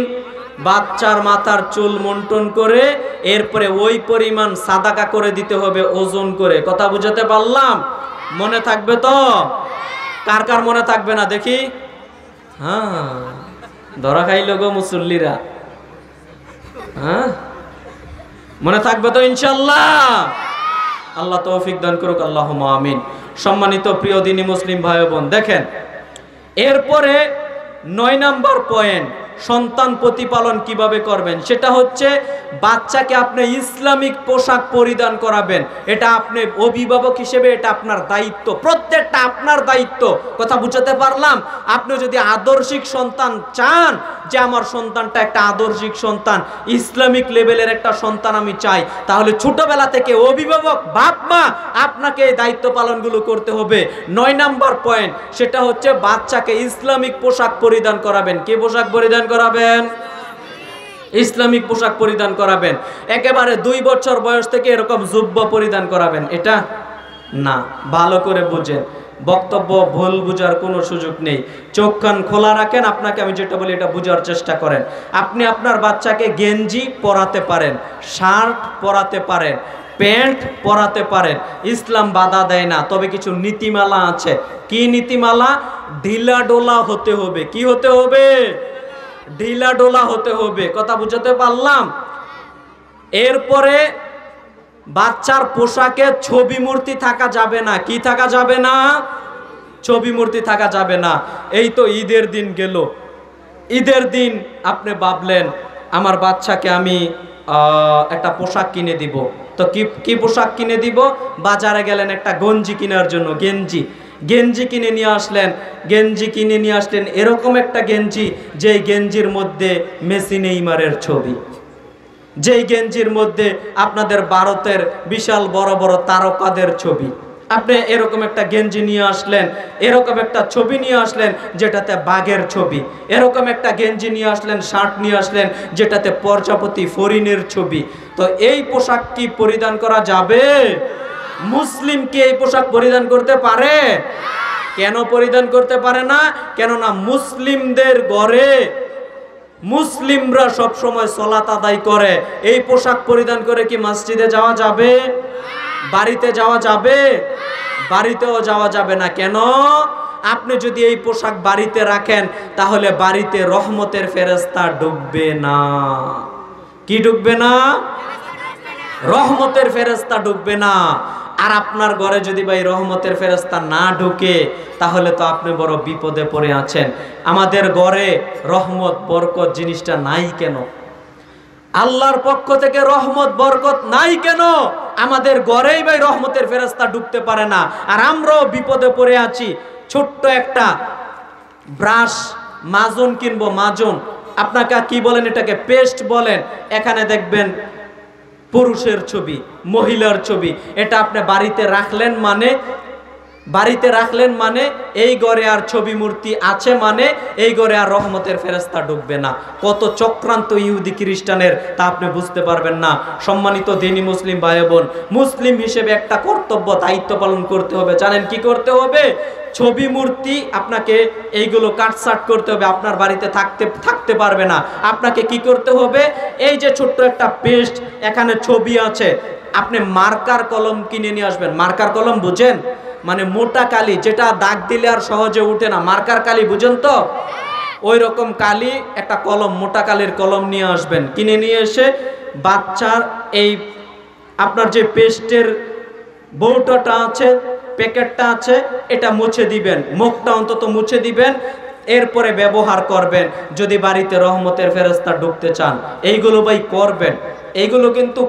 বাচ্চার মাথার চুল মন্টন করে এরপরে ওই পরিমাণ সাদাকা করে দিতে হবে ওজন করে। কথা বুঝাতে পারলাম? মনে থাকবে তো? কার কার মনে থাকবে না দেখি? হ্যাঁ, ধরা খাইল গো মুসল্লিরা। হ্যাঁ, মনে থাকবে তো ইনশাল্লাহ? আল্লাহ তৌফিক দান করুক, আল্লাহুম্মা আমিন। সম্মানিত প্রিয় দিনী মুসলিম ভাই বোন, দেখেন এরপরে 9 নাম্বার পয়েন্ট, সন্তান প্রতিপালন কিভাবে করবেন, সেটা হচ্ছে বাচ্চাকে আপনি ইসলামিক পোশাক পরিধান করাবেন। এটা আপনি অভিভাবক হিসেবে এটা আপনার দায়িত্ব, প্রত্যেকটা আপনার দায়িত্ব। কথা বুঝাতে পারলাম? আপনি যদি আদর্শিক সন্তান চান, যে আমার সন্তানটা একটা আদর্শিক সন্তান, ইসলামিক লেভেলের একটা সন্তান আমি চাই, তাহলে ছোটবেলা থেকে অভিভাবক বাপ মা আপনাকে এই দায়িত্ব পালনগুলো করতে হবে। 9 নাম্বার পয়েন্ট, সেটা হচ্ছে বাচ্চাকে ইসলামিক পোশাক পরিধান করাবেন। কি পোশাক পরিধান করাবেন? ইসলামিক পোশাক পরিধান করাবেন। একেবারে 2 বছর বয়স থেকে এরকম জুব্বা পরিধান করাবেন এটা না। ভালো করে বুঝেন, বক্তব্য ভুল বুঝার কোনো সুযোগ নেই। চোখ কান খোলা রাখেন। আপনাকে আমি যেটা বলি এটা বুঝার চেষ্টা করেন। আপনি আপনার বাচ্চাকে গেঞ্জি পরাতে পারেন, শার্ট পরাতে পারেন, প্যান্ট পরাতে পারেন, ইসলাম বাধা দেয় না। তবে কিছু নীতিমালা আছে। কি নীতিমালা? ঢিলা ডোলা হতে হবে। কি হতে হবে? ঢিলা ডোলা হতে হবে। কথা বুঝাতে পারলাম? এরপরে বাচ্চার পোশাকে ছবি মূর্তি থাকা যাবে না। কি থাকা যাবে না? ছবি মূর্তি থাকা যাবে না। এই তো ঈদের দিন গেল, ঈদের দিন আপনি ভাবলেন আমার বাচ্চাকে আমি একটা পোশাক কিনে দিব। তো কি পোশাক কিনে দিব? বাজারে গেলেন একটা গঞ্জি কেনার জন্য, গেঞ্জি কিনে নিয়ে আসলেন। এরকম একটা গেঞ্জি, যেই গেঞ্জির মধ্যে মেসি নেইমারের ছবি, যেই গেঞ্জির মধ্যে আপনাদের ভারতের বিশাল বড় বড় তারকাদের ছবি। আপনি এরকম একটা গেঞ্জি নিয়ে আসলেন, এরকম একটা ছবি নিয়ে আসলেন যেটাতে বাঘের ছবি, এরকম একটা গেঞ্জি নিয়ে আসলেন, শার্ট নিয়ে আসলেন যেটাতে প্রজাপতি ফরিনের ছবি। তো এই পোশাক কি পরিধান করা যাবে? মুসলিম কি এই পোশাক পরিধান করতে পারে? কেন পরিধান করতে পারে না? কেননা মুসলিমদের ঘরে মুসলিমরা সব সময় সালাত আদায় করে। এই পোশাক পরিধান করে কি মসজিদে যাওয়া যাবে? বাড়িতে যাওয়া যাবে? বাড়িতেও যাওয়া যাবে না। কেন? আপনি যদি এই পোশাক বাড়িতে রাখেন তাহলে বাড়িতে রহমতের ফেরেশতা ঢুকবে না। কি ঢুকবে না? রহমতের ফেরেশতা ঢুকবে না। আর আপনার ঘরে যদি ভাই রহমতের ফেরেশতা না ঢুকে তাহলে তো আপনি বড় বিপদে পড়ে আছেন। আমাদের ঘরে রহমত বরকত জিনিসটা নাই কেন? আল্লাহর পক্ষ থেকে রহমত বরকত নাই কেন? আমাদের ঘরেই ভাই রহমতের ফেরেশতা ঢুকতে পারে না, আর আমরাও বিপদে পড়ে আছি। ছোট্ট একটা ব্রাশ, মাজন কিনবো, মাজন, আপনাকে কি বলেন এটাকে? পেস্ট বলেন। এখানে দেখবেন পুরুষের ছবি, মহিলার ছবি। এটা আপনি বাড়িতে রাখলেন মানে এই ঘরে আর ছবি মূর্তি আছে মানে এই ঘরে আর রহমতের ফেরেশতা ঢুকবে না। কত চক্রান্ত ইহুদি খ্রিস্টানের তা আপনি বুঝতে পারবেন না। সম্মানিত দ্বীনি মুসলিম ভাই বোন, মুসলিম হিসেবে একটা কর্তব্য, দায়িত্ব পালন করতে হবে। জানেন কি করতে হবে? ছবি মূর্তি আপনাকে এইগুলো কাটছাট করতে হবে। আপনার বাড়িতে থাকতে পারবে না। আপনাকে কি করতে হবে? এই যে ছোট্ট একটা পেস্ট, এখানে ছবি আছে, আপনি মার্কার কলম কিনে নিয়ে আসবেন। মার্কার কলম বুঝেন? মানে মোটা কালি, যেটা দাগ দিলে আর সহজে উঠে না, মার্কার কালি বুঝেন তো? ওই রকম কালি একটা কলম, মোটা কালির কলম নিয়ে আসবেন। কিনে নিয়ে এসে বাচ্চার এই আপনার যে পেস্টের বৌটাটা আছে, প্যাকেটটা আছে, এটা মুছে দিবেন, মুখটা অন্তত মুছে দিবেন। এরপরে ব্যবহার করবেন যদি বাড়িতে রহমতের ফেরেশতা ঢুকতে চান। এইগুলো ভাই করবেন। এইগুলো কিন্তু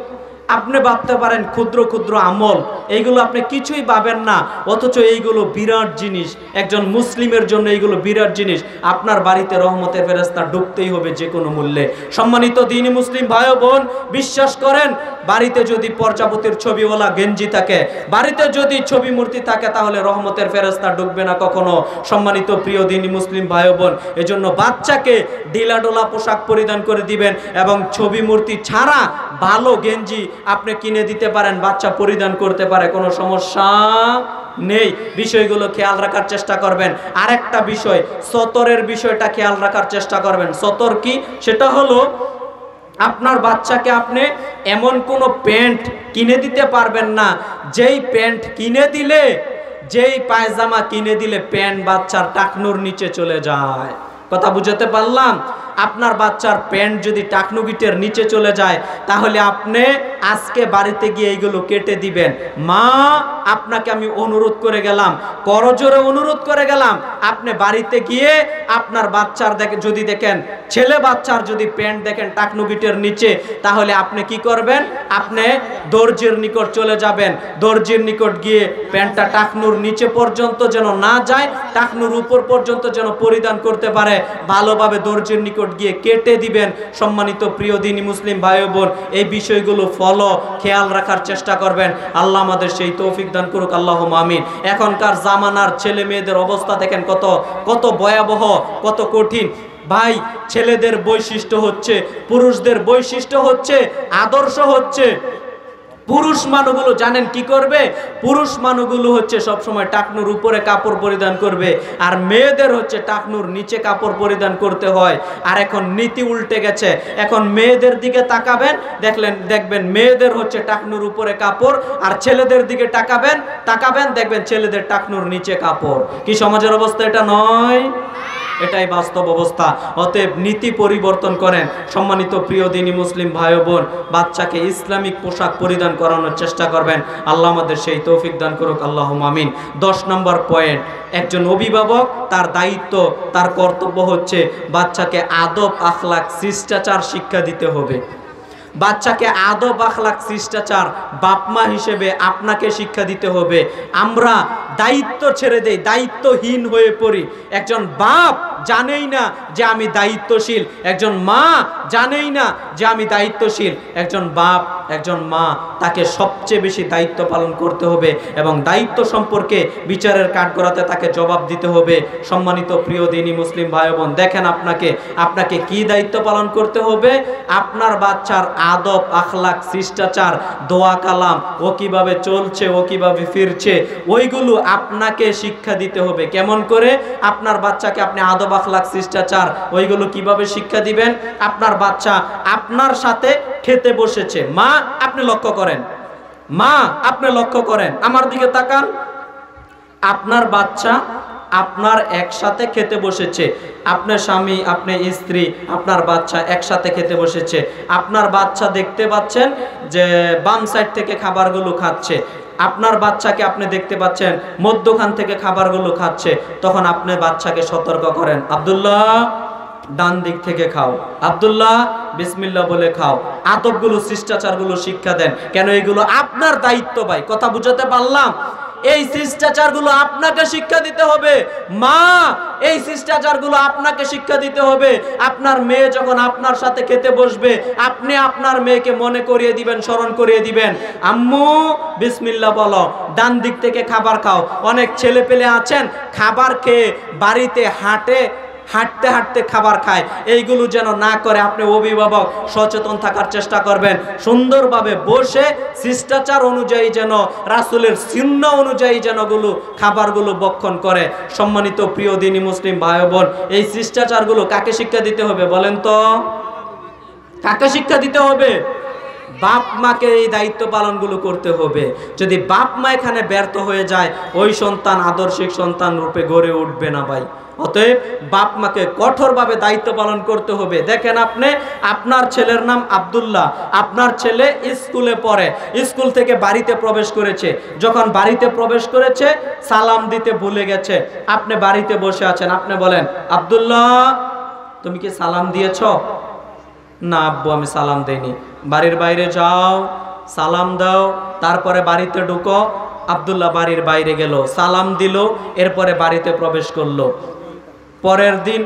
আপনি ভাবতে পারেন ক্ষুদ্র ক্ষুদ্র আমল, এইগুলো আপনি কিছুই পাবেন না, অথচ এইগুলো বিরাট জিনিস। একজন মুসলিমের জন্য এইগুলো বিরাট জিনিস। আপনার বাড়িতে রহমতের ফেরেশতা ঢুকতেই হবে যে কোনো মূল্যে। সম্মানিত দ্বীনি মুসলিম ভাই বোন, বিশ্বাস করেন, বাড়িতে যদি প্রজাপতির ছবিওয়ালা গেঞ্জি থাকে, বাড়িতে যদি ছবি মূর্তি থাকে, তাহলে রহমতের ফেরেশতা ঢুকবে না কখনো। সম্মানিত প্রিয় দ্বীনি মুসলিম ভাই বোন, এজন্য বাচ্চাকে ঢিলাঢালা পোশাক পরিধান করে দিবেন, এবং ছবি মূর্তি ছাড়া ভালো গেঞ্জি আপনি কিনে দিতে পারেন, বাচ্চা পরিধান করতে পারে, কোনো সমস্যা নেই। বিষয়গুলো খেয়াল রাখার চেষ্টা করবেন। আরেকটা বিষয়, সতরের বিষয়টা খেয়াল রাখার চেষ্টা করবেন। সতর কি? সেটা হলো আপনার বাচ্চাকে আপনি এমন কোনো প্যান্ট কিনে দিতে পারবেন না, যেই প্যান্ট কিনে দিলে, যেই পায়জামা কিনে দিলে প্যান্ট বাচ্চার টাকনুর নিচে চলে যায়। কথা বুঝাতে পারলাম? আপনার বাচ্চার প্যান্ট যদি টাকনু গিটের নিচে চলে যায়, তাহলে আপনি আজকে বাড়িতে গিয়ে এইগুলো কেটে দিবেন। মা, আপনাকে আমি অনুরোধ করে গেলাম, করজোরে অনুরোধ করে গেলাম, আপনি বাড়িতে গিয়ে আপনার বাচ্চার যদি দেখেন, ছেলে বাচ্চার যদি প্যান্ট দেখেন টাকনু গিটের নিচে, তাহলে আপনি কি করবেন? আপনি দর্জির নিকট চলে যাবেন। দর্জির নিকট গিয়ে প্যান্টটা টাকনুর নিচে পর্যন্ত যেন না যায়, টাকনুর উপর পর্যন্ত যেন পরিধান করতে পারে, ভালোভাবে দর্জির নিকট গিয়ে কেটে দিবেন। সম্মানিত প্রিয় দ্বীনি মুসলিম ভাই বোন, এই বিষয়গুলো ফলো খেয়াল রাখার চেষ্টা করবেন। আল্লাহ আমাদের সেই তৌফিক দান করুক, আল্লাহুম্মা আমিন। এখনকার জামানার ছেলে মেয়েদের অবস্থা দেখেন কত কত ভয়াবহ, কত কঠিন। ভাই, ছেলেদের বৈশিষ্ট্য হচ্ছে, পুরুষদের বৈশিষ্ট্য হচ্ছে, আদর্শ হচ্ছে, পুরুষ মানুষগুলো জানেন কি করবে? পুরুষ মানুষগুলো হচ্ছে সবসময় টাকনুর উপরে কাপড় পরিধান করবে, আর মেয়েদের হচ্ছে টাকনুর নিচে কাপড় পরিধান করতে হয়। আর এখন নীতি উল্টে গেছে। এখন মেয়েদের দিকে দেখবেন মেয়েদের হচ্ছে টাকনুর উপরে কাপড়, আর ছেলেদের দিকে তাকাবেন দেখবেন ছেলেদের টাকনুর নিচে কাপড়। কি সমাজের অবস্থা এটা নয়? এটাই বাস্তব অবস্থা। অতএব নীতি পরিবর্তন করেন। সম্মানিত প্রিয় দ্বীনি মুসলিম ভাই বোন, বাচ্চাকে ইসলামিক পোশাক পরিধান করানোর চেষ্টা করবেন। আল্লাহ আমাদের সেই তৌফিক দান করুক, আল্লাহুম্মা আমিন। 10 নম্বর পয়েন্ট, একজন অভিভাবক তার দায়িত্ব, তার কর্তব্য হচ্ছে বাচ্চাকে আদব, আখলাক, শিষ্টাচার শিক্ষা দিতে হবে। বাচ্চাকে আদব, আখলাক, শিষ্টাচার বাপমা হিসেবে আপনাকে শিক্ষা দিতে হবে। আমরা দায়িত্ব ছেড়ে দেই, দায়িত্বহীন হয়ে পড়ি। একজন বাপ জানেই না যে আমি দায়িত্বশীল, একজন মা জানেই না যে আমি দায়িত্বশীল। একজন বাপ, একজন মা, তাকে সবচেয়ে বেশি দায়িত্ব পালন করতে হবে, এবং দায়িত্ব সম্পর্কে বিচারের কাঠগড়াতে তাকে জবাব দিতে হবে। সম্মানিত প্রিয় দ্বীনি মুসলিম ভাই বোন, দেখেন আপনাকে কি দায়িত্ব পালন করতে হবে? আপনার বাচ্চার আদব, আখলাক, শিষ্টাচার, দোয়া কালাম, ও কিভাবে চলছে, ও কিভাবে ফিরছে, ওইগুলো আপনাকে শিক্ষা দিতে হবে। কেমন করে? আপনার বাচ্চাকে আপনি আদব, আখলাক, শিষ্টাচার ওইগুলো কিভাবে শিক্ষা দিবেন? আপনার বাচ্চা আপনার সাথে খেতে বসেছে, মা আপনি লক্ষ্য করেন, মা আপনি লক্ষ্য করেন, আমার দিকে তাকান। আপনার বাচ্চা আপনার একসাথে খেতে বসেছে, আপনার স্বামী, আপনার স্ত্রী, আপনার বাচ্চা একসাথে খেতে বসেছে। আপনার বাচ্চা দেখতে পাচ্ছেন যে বাম সাইড থেকে খাবারগুলো খাচ্ছে, আপনার বাচ্চাকে আপনি দেখতে পাচ্ছেন মধ্যখান থেকে খাবারগুলো খাচ্ছে। তখন আপনি বাচ্চাকে সতর্ক করেন, আব্দুল্লাহ ডান দিক থেকে খাও, আব্দুল্লাহ বিসমিল্লাহ বলে খাও। আদবগুলো, শিষ্টাচারগুলো শিক্ষা দেন। কেন? এগুলো আপনার দায়িত্ব। ভাই, কথা বুঝাতে পারলাম? এই শিষ্টাচারগুলো আপনাকে শিক্ষা দিতে হবে। মা, এই শিষ্টাচারগুলো আপনাকে শিক্ষা দিতে হবে। আপনার মেয়ে যখন আপনার সাথে খেতে বসবে, আপনি আপনার মেয়েকে মনে করিয়ে দিবেন, স্মরণ করিয়ে দিবেন, আম্মু বিসমিল্লাহ বলো, ডান দিক থেকে খাবার খাও। অনেক ছেলে পেলে আছেন খাবার খেয়ে বাড়িতে হাঁটতে হাঁটতে খাবার খায়। এইগুলো যেন না করে আপনি অভিভাবক সচেতন থাকার চেষ্টা করবেন। সুন্দরভাবে বসে শিষ্টাচার অনুযায়ী যেন, রাসূলের সুন্নাহ অনুযায়ী যেন খাবারগুলো ভক্ষণ করে। সম্মানিত প্রিয় দ্বীনি মুসলিম ভাই বোন, এই শিষ্টাচারগুলো কাকে শিক্ষা দিতে হবে বলেন তো? কাকে শিক্ষা দিতে হবে? বাপ মাকে এই দায়িত্ব পালনগুলো করতে হবে। যদি বাপ মা এখানে ব্যর্থ হয়ে যায়, ওই সন্তান আদর্শিক সন্তান রূপে গড়ে উঠবে না। ভাই, অতএব বাপ মাকে কঠোরভাবে দায়িত্ব পালন করতে হবে। দেখেন, আপনার ছেলের নাম আব্দুল্লাহ, আপনার ছেলে স্কুলে পড়ে, স্কুল থেকে বাড়িতে প্রবেশ করেছে। যখন বাড়িতে প্রবেশ করেছে, সালাম দিতে ভুলে গেছে। আপনি বাড়িতে বসে আছেন, আপনি বলেন, আব্দুল্লাহ তুমি কি সালাম দিয়েছ? না আব্বু, আমি সালাম দেইনি। বাড়ির বাইরে যাও, সালাম দাও, তারপরে বাড়িতে ঢুকো। আব্দুল্লাহ বাড়ির বাইরে গেল, সালাম দিল, এরপরে বাড়িতে প্রবেশ করলো। পরের দিন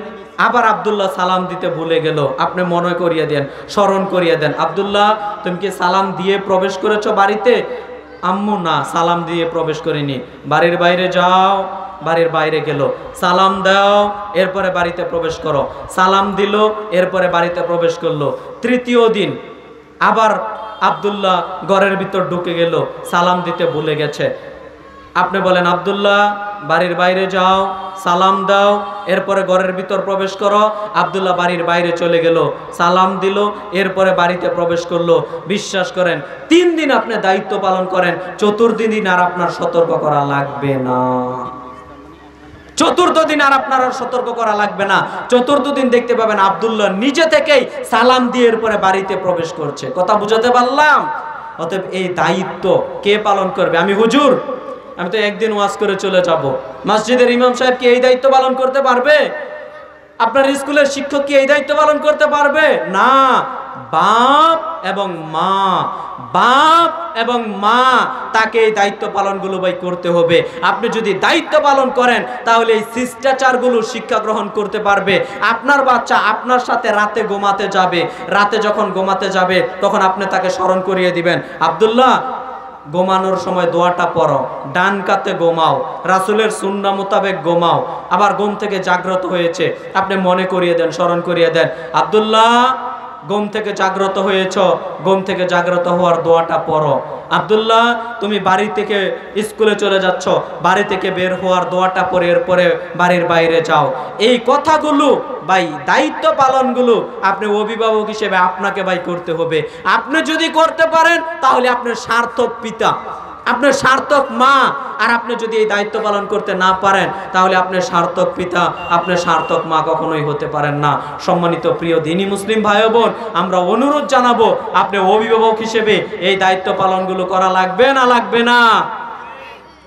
আবার আব্দুল্লাহ সালাম দিতে ভুলে গেল। আপনি মনে করিয়ে দেন, স্মরণ করিয়ে দেন, আব্দুল্লাহ তুমি কি সালাম দিয়ে প্রবেশ করেছো বাড়িতে? আম্মু না, সালাম দিয়ে প্রবেশ করিনি। বাড়ির বাইরে যাও, বাড়ির বাইরে গেল, সালাম দাও, এরপরে বাড়িতে প্রবেশ করো। সালাম দিল, এরপরে বাড়িতে প্রবেশ করলো। তৃতীয় দিন আবার আব্দুল্লাহ ঘরের ভিতর ঢুকে গেল, সালাম দিতে ভুলে গেছে। আপনি বলেন আব্দুল্লাহ বাড়ির বাইরে যাও, সালাম দাও, এরপরে ঘরের ভিতর প্রবেশ করো। আব্দুল্লাহ বাড়ির বাইরে চলে গেল, সালাম দিল, এরপরে বাড়িতে প্রবেশ করলো। বিশ্বাস করেন 3 দিন আপনি দায়িত্ব পালন করেন, চতুর্থ দিন আর আপনার সতর্ক করা লাগবে না। চতুর্থ দিন আর আপনার সতর্ক করা লাগবে না। চতুর্থ দিন দেখতে পাবেন আব্দুল্লাহ নিজে থেকেই সালাম দিয়ে এরপরে বাড়িতে প্রবেশ করছে। কথা বুঝাতে পারলাম? অতএব এই দায়িত্ব কে পালন করবে? আমি হুজুর, আমি তো একদিন ওয়াজ করে চলে যাব। মসজিদের ইমাম সাহেব কি এই দায়িত্ব পালন করতে পারবে? আপনার স্কুলের শিক্ষক কি এই দায়িত্ব পালন করতে পারবে? না। বাপ এবং মা, বাপ এবং মা তাকে এই দায়িত্ব পালনগুলো ভাই করতে হবে। আপনি যদি দায়িত্ব পালন করেন তাহলে এই শিষ্টাচারগুলো শিক্ষা গ্রহণ করতে পারবে। আপনার বাচ্চা আপনার সাথে রাতে ঘুমাতে যাবে, রাতে যখন ঘুমাতে যাবে তখন আপনি তাকে স্মরণ করিয়ে দিবেন, আব্দুল্লাহ ঘুমানোর সময় দোয়াটা পড়ো, ডান কাতে ঘুমাও, রাসূলের সুন্নাহ মোতাবেক ঘুমাও। আবার ঘুম থেকে জাগ্রত হয়েছে, আপনি মনে করিয়ে দেন, স্মরণ করিয়ে দেন, আব্দুল্লাহ ঘুম থেকে জাগ্রত হয়েছ, ঘুম থেকে জাগ্রত হওয়ার দোয়াটা পড়ো। আব্দুল্লাহ তুমি বাড়ি থেকে স্কুলে চলে যাচ্ছ, বাড়ি থেকে বের হওয়ার দোয়াটা পড়ে এরপরে বাড়ির বাইরে যাও। এই কথাগুলো ভাই, দায়িত্ব পালনগুলো আপনি অভিভাবক হিসেবে আপনাকে ভাই করতে হবে। আপনি যদি করতে পারেন তাহলে আপনার সার্থক পিতা, আপনার সার্থক মা। আর আপনি যদি এই দায়িত্ব পালন করতে না পারেন তাহলে আপনার সার্থক পিতা, আপনার সার্থক মা কখনোই হতে পারেন না। সম্মানিত প্রিয় দ্বীনি মুসলিম ভাই বোন, আমরা অনুরোধ জানাবো আপনি অভিভাবক হিসেবে এই দায়িত্ব পালনগুলো করা লাগবে না লাগবে না?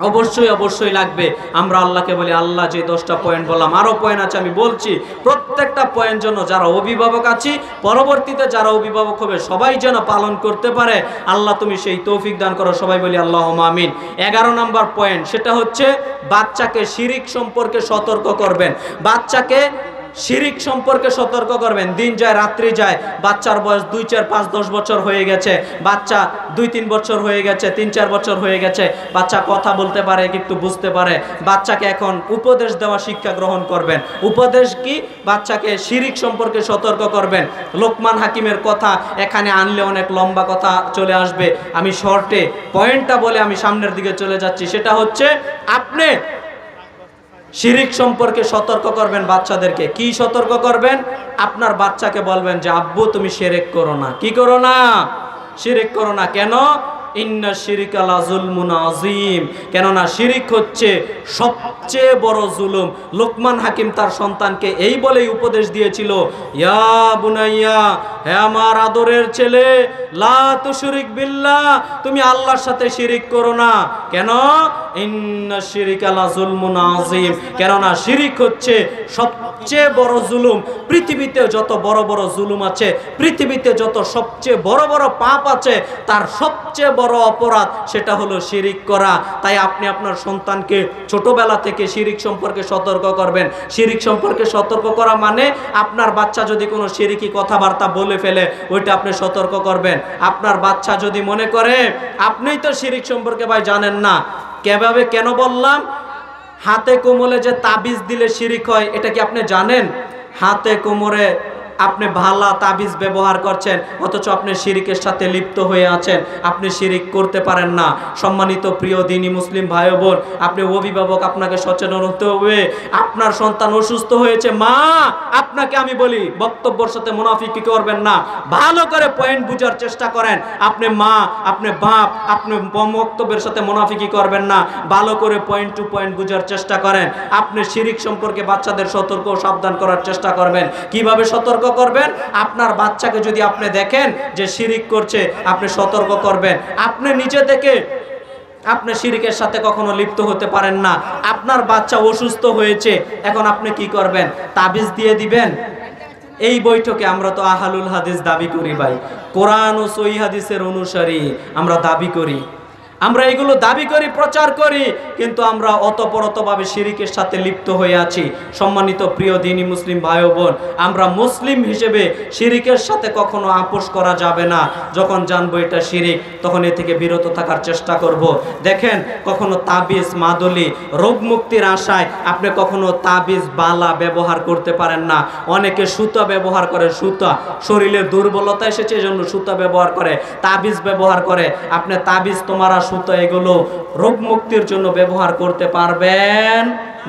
অবশ্যই অবশ্যই লাগবে। আমরা আল্লাহকে বলি, আল্লাহ যে 10টা পয়েন্ট বললাম, আরো পয়েন্ট আছে আমি বলছি, প্রত্যেকটা পয়েন্ট জন্য যারা অভিভাবক আছি, পরবর্তীতে যারা অভিভাবক হবে সবাই যেন পালন করতে পারে। আল্লাহ তুমি সেই তৌফিক দান করো, সবাই বলি আল্লাহুম্মা আমিন। 11 নম্বর পয়েন্ট, সেটা হচ্ছে বাচ্চাকে শিরিক সম্পর্কে সতর্ক করবেন। বাচ্চাকে শিরিক সম্পর্কে সতর্ক করবেন। দিন যায় রাত্রি যায়, বাচ্চার বয়স 2, 4, 5, 10 বছর হয়ে গেছে, বাচ্চা 2-3 বছর হয়ে গেছে, 3-4 বছর হয়ে গেছে, বাচ্চা কথা বলতে পারে, একটু বুঝতে পারে। বাচ্চাকে এখন উপদেশ দেওয়া শিক্ষা গ্রহণ করবেন। উপদেশ কি? বাচ্চাকে শিরিক সম্পর্কে সতর্ক করবেন। লোকমান হাকিমের কথা এখানে আনলে অনেক লম্বা কথা চলে আসবে, আমি শর্টে পয়েন্টটা বলে আমি সামনের দিকে চলে যাচ্ছি। সেটা হচ্ছে আপনি শিরিক সম্পর্কে সতর্ক করবেন বাচ্চাদেরকে। কি সতর্ক করবেন? আপনার বাচ্চাকে বলবেন যে আব্বু তুমি শিরক করো না। কি করো না? শিরিক করো না। কেন? ইন্না শিরিকা লা যুলমুন আযীম। কেননা শিরিক হচ্ছে সবচেয়ে বড় জুলুম। লোকমান হাকিম তার সন্তানকে এই বলেই উপদেশ দিয়েছিল, ইয়া বুনাইয়া, হে আমার আদরের ছেলে, লা তুশরিক বিল্লাহ, তুমি আল্লাহর সাথে শিরিক করো না। কেন? ইন্না শিরিকা লা যুলমুন আযীম। কেননা শিরিক হচ্ছে সবচেয়ে বড় জুলুম। পৃথিবীতে যত বড় বড় জুলুম আছে, পৃথিবীতে যত সবচেয়ে বড় বড় পাপ আছে, তার সবচেয়ে বড় অপরাধ সেটা হলো শিরিক করা। তাই আপনি আপনার সন্তানকে ছোটবেলা থেকে শিরিক সম্পর্কে সতর্ক করবেন। শিরিক সম্পর্কে সতর্ক করা মানে আপনার বাচ্চা যদি কোনো শিরিকি কথাবার্তা বলে ফেলে, ওইটা আপনি সতর্ক করবেন। আপনার বাচ্চা যদি মনে করে আপনিই তো শিরিক সম্পর্কে ভাই জানেন না, কিভাবে কেন বললাম? হাতে কোমরে যে তাবিজ দিলে শিরিক হয়, এটা কি আপনি জানেন? হাতে কোমরে আপনি ভালা তাবিজ ব্যবহার করছেন, অথচ আপনি শিরিকের সাথে লিপ্ত হয়ে আছেন, আপনি শিরিক করতে পারেন না। সম্মানিত প্রিয় দ্বীনি মুসলিম ভাই বোন, আপনি অভিভাবক, আপনাকে সচেতন হতে হবে। আপনার সন্তান অসুস্থ হয়েছে, মা আপনাকে আমি বলি বক্তব্যের সাথে মুনাফিকি করবেন না, ভালো করে পয়েন্ট বুঝার চেষ্টা করেন। আপনি মা, আপনি বাপ, আপনি বক্তব্যের সাথে মুনাফিকি করবেন না, ভালো করে পয়েন্ট টু পয়েন্ট বুঝার চেষ্টা করেন। আপনি শিরিক সম্পর্কে বাচ্চাদের সতর্ক ও সাবধান করার চেষ্টা করবেন। কিভাবে সতর্ক করবেন? আপনার বাচ্চাকে যদি আপনি দেখেন যে শিরিক করছে, আপনি সতর্ক করবেন। আপনি নিজে থেকে আপনি শিরিকের সাথে কখনো লিপ্ত হতে পারেন না। আপনার বাচ্চা অসুস্থ হয়েছে, এখন আপনি কি করবেন? তাবিজ দিয়ে দিবেন? এই বৈঠকে আমরা তো আহলুল হাদিস দাবি করি ভাই, কোরআন ও সহিহ হাদিসের অনুসারী আমরা দাবি করি, আমরা এগুলো দাবি করি, প্রচার করি, কিন্তু আমরা অতপরতভাবে শিরিকের সাথে লিপ্ত হয়ে আছি। সম্মানিত প্রিয় দ্বীনি মুসলিম ভাই ও বোন, আমরা মুসলিম হিসেবে শিরিকের সাথে কখনো আপোষ করা যাবে না। যখন জানবো এটা শিরিক, তখন এ থেকে বিরত থাকার চেষ্টা করব। দেখেন, কখনো তাবিজ, মাদলি, রোগ মুক্তির আশায় আপনি কখনো তাবিজ, বালা ব্যবহার করতে পারেন না। অনেকে সুতা ব্যবহার করে, সুতা, শরীরের দুর্বলতা এসেছে এজন্য সুতা ব্যবহার করে, তাবিজ ব্যবহার করে। আপনি তাবিজ, তোমারা, সুতা, এগুলো রোগ মুক্তির জন্য ব্যবহার করতে পারবেন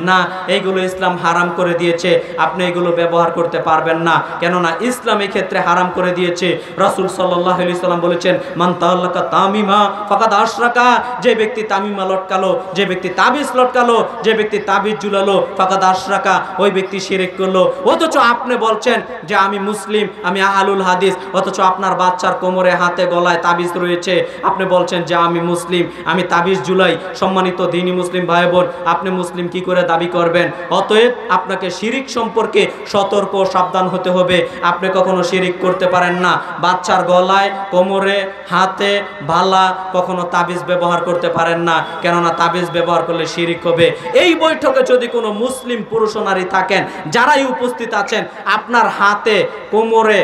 না। এইগুলো ইসলাম হারাম করে দিয়েছে, আপনি এগুলো ব্যবহার করতে পারবেন না, কেননা ইসলাম এই ক্ষেত্রে হারাম করে দিয়েছে। রাসূল সাল্লাল্লাহু আলাইহি সাল্লাম বলেছেন, মান তাআল্লাকা তামিমা ফাকাদ আশরাকা, যে ব্যক্তি তামিমা লটকালো, যে ব্যক্তি তাবিজ লটকালো, যে ব্যক্তি তাবিজ ঝুলালো, ফাকাদ আশরাকা, ওই ব্যক্তি শিরক করলো। অথচ আপনি বলছেন যে আমি মুসলিম, আমি আহলুল হাদিস, অথচ আপনার বাচ্চার কোমরে, হাতে, গলায় তাবিজ রয়েছে। আপনি বলছেন যে আমি মুসলিম, আমি তাবিজ ঝুলাই। সম্মানিত দ্বীনি মুসলিম ভাই বোন, আপনি মুসলিম কি করে দাবি করবেন? অতএব আপনাকে শিরিক সম্পর্কে সতর্ক ও সাবধান হতে হবে। আপনি কখনো শিরিক করতে পারেন না। বাচ্চার গলায়, কোমরে, হাতে, বালা কখনো তাবিজ ব্যবহার করতে পারেন না, কেননা তাবিজ ব্যবহার করলে শিরিক হবে। এই বৈঠকে যদি কোনো মুসলিম পুরুষ ও নারী থাকেন, যারাই উপস্থিত আছেন, আপনার হাতে, কোমরে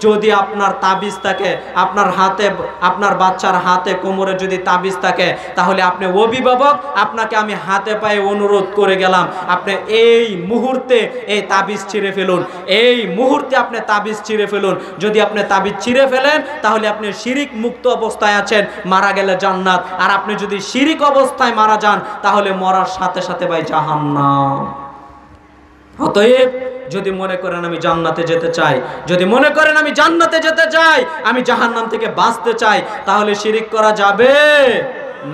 যদি আপনার তাবিজ থাকে, আপনার হাতে, আপনার বাচ্চার হাতে, কোমরে যদি তাবিজ থাকে, তাহলে আপনি অভিভাবক, আপনাকে আমি হাতে পায়ে অনুরোধ করে গেলাম, আপনি এই মুহূর্তে এই তাবিজ ছিঁড়ে ফেলুন। এই মুহূর্তে আপনি তাবিজ ছিঁড়ে ফেলুন। যদি আপনি তাবিজ ছিঁড়ে ফেলেন, তাহলে আপনি শিরিক মুক্ত অবস্থায় আছেন, মারা গেলে জান্নাত। আর আপনি যদি শিরিক অবস্থায় মারা যান, তাহলে মরার সাথে সাথে ভাই জাহান্নাম। অতএব যদি মনে করেন আমি জান্নাতে যেতে চাই, যদি মনে করেন আমি জান্নাতে যেতে চাই, আমি জাহান্নাম থেকে বাঁচতে চাই, তাহলে শিরিক করা যাবে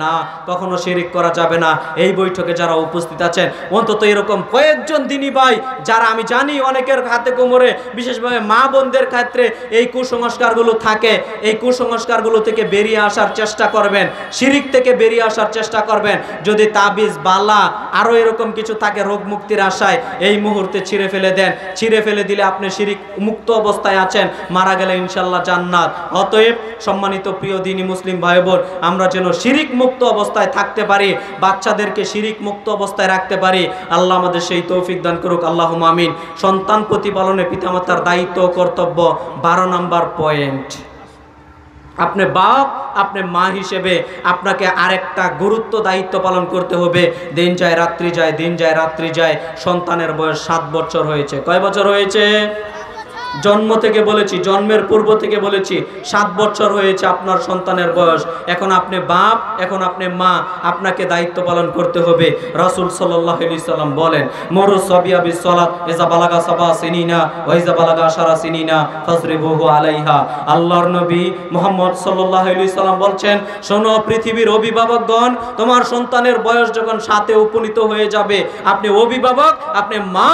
না, কখনো শিরিক করা যাবে না। এই বৈঠকে যারা উপস্থিত আছেন, অন্তত এরকম কয়েকজন দিনী ভাই, যারা আমি জানি অনেকের হাতে, কোমরে, বিশেষভাবে মা বোনদের ক্ষেত্রে এই কুসংস্কারগুলো থাকে, এই কুসংস্কারগুলো থেকে বেরিয়ে আসার চেষ্টা করবেন, শিরিক থেকে বেরিয়ে আসার চেষ্টা করবেন। যদি তাবিজ, বালা, আরও এরকম কিছু থাকে রোগ মুক্তির আশায়, এই মুহূর্তে ছিঁড়ে ফেলে দেন। ছিঁড়ে ফেলে দিলে আপনি শিরিক মুক্ত অবস্থায় আছেন, মারা গেলে ইনশাল্লাহ জান্নাত। অতএব সম্মানিত প্রিয় দ্বীনি মুসলিম ভাই বোন, আমরা যেন শিরিক মুক্ত অবস্থায় থাকতে পারি, বাচ্চাদেরকে শিরিক মুক্ত অবস্থায় রাখতে পারি। আল্লাহ আমাদের সেই তৌফিক দান করুক, আল্লাহুম্মা আমিন। সন্তান প্রতিপালনে পিতামাতার দায়িত্ব ও কর্তব্য, 12 নম্বর পয়েন্ট। আপনি বাপ, আপনি মা হিসেবে আপনাকে আরেকটা গুরুত্ব দায়িত্ব পালন করতে হবে। দিন যায় রাত্রি যায়, দিন যায় রাত্রি যায়। সন্তানের বয়স 7 বছর হয়েছে। কয় বছর হয়েছে? জন্ম থেকে বলেছি, জন্মের পূর্ব থেকে বলেছি, 7 বছর হয়েছে আপনার সন্তানের বয়স। এখন আপনি বাপ, এখন আপনি মা, আপনাকে দায়িত্ব পালন করতে হবে। রাসূল সাল্লাল্লাহু আলাইহি সাল্লাম বলেন, মুরু সাবিয়া বিসসালাত ইজা বালাগা সাবা সিনিনা ওয়া ইজা বালাগা আশারা সিনিনা ফাজরিবুহু আলাইহা। আল্লাহর নবী মুহাম্মদ সাল্লাল্লাহু আলাইহি সাল্লাম বলছেন, শোনো পৃথিবীর অভিভাবকগণ, তোমার সন্তানের বয়স যখন 7-এ উপনীত হয়ে যাবে, আপনি অভিভাবক, আপনি মা,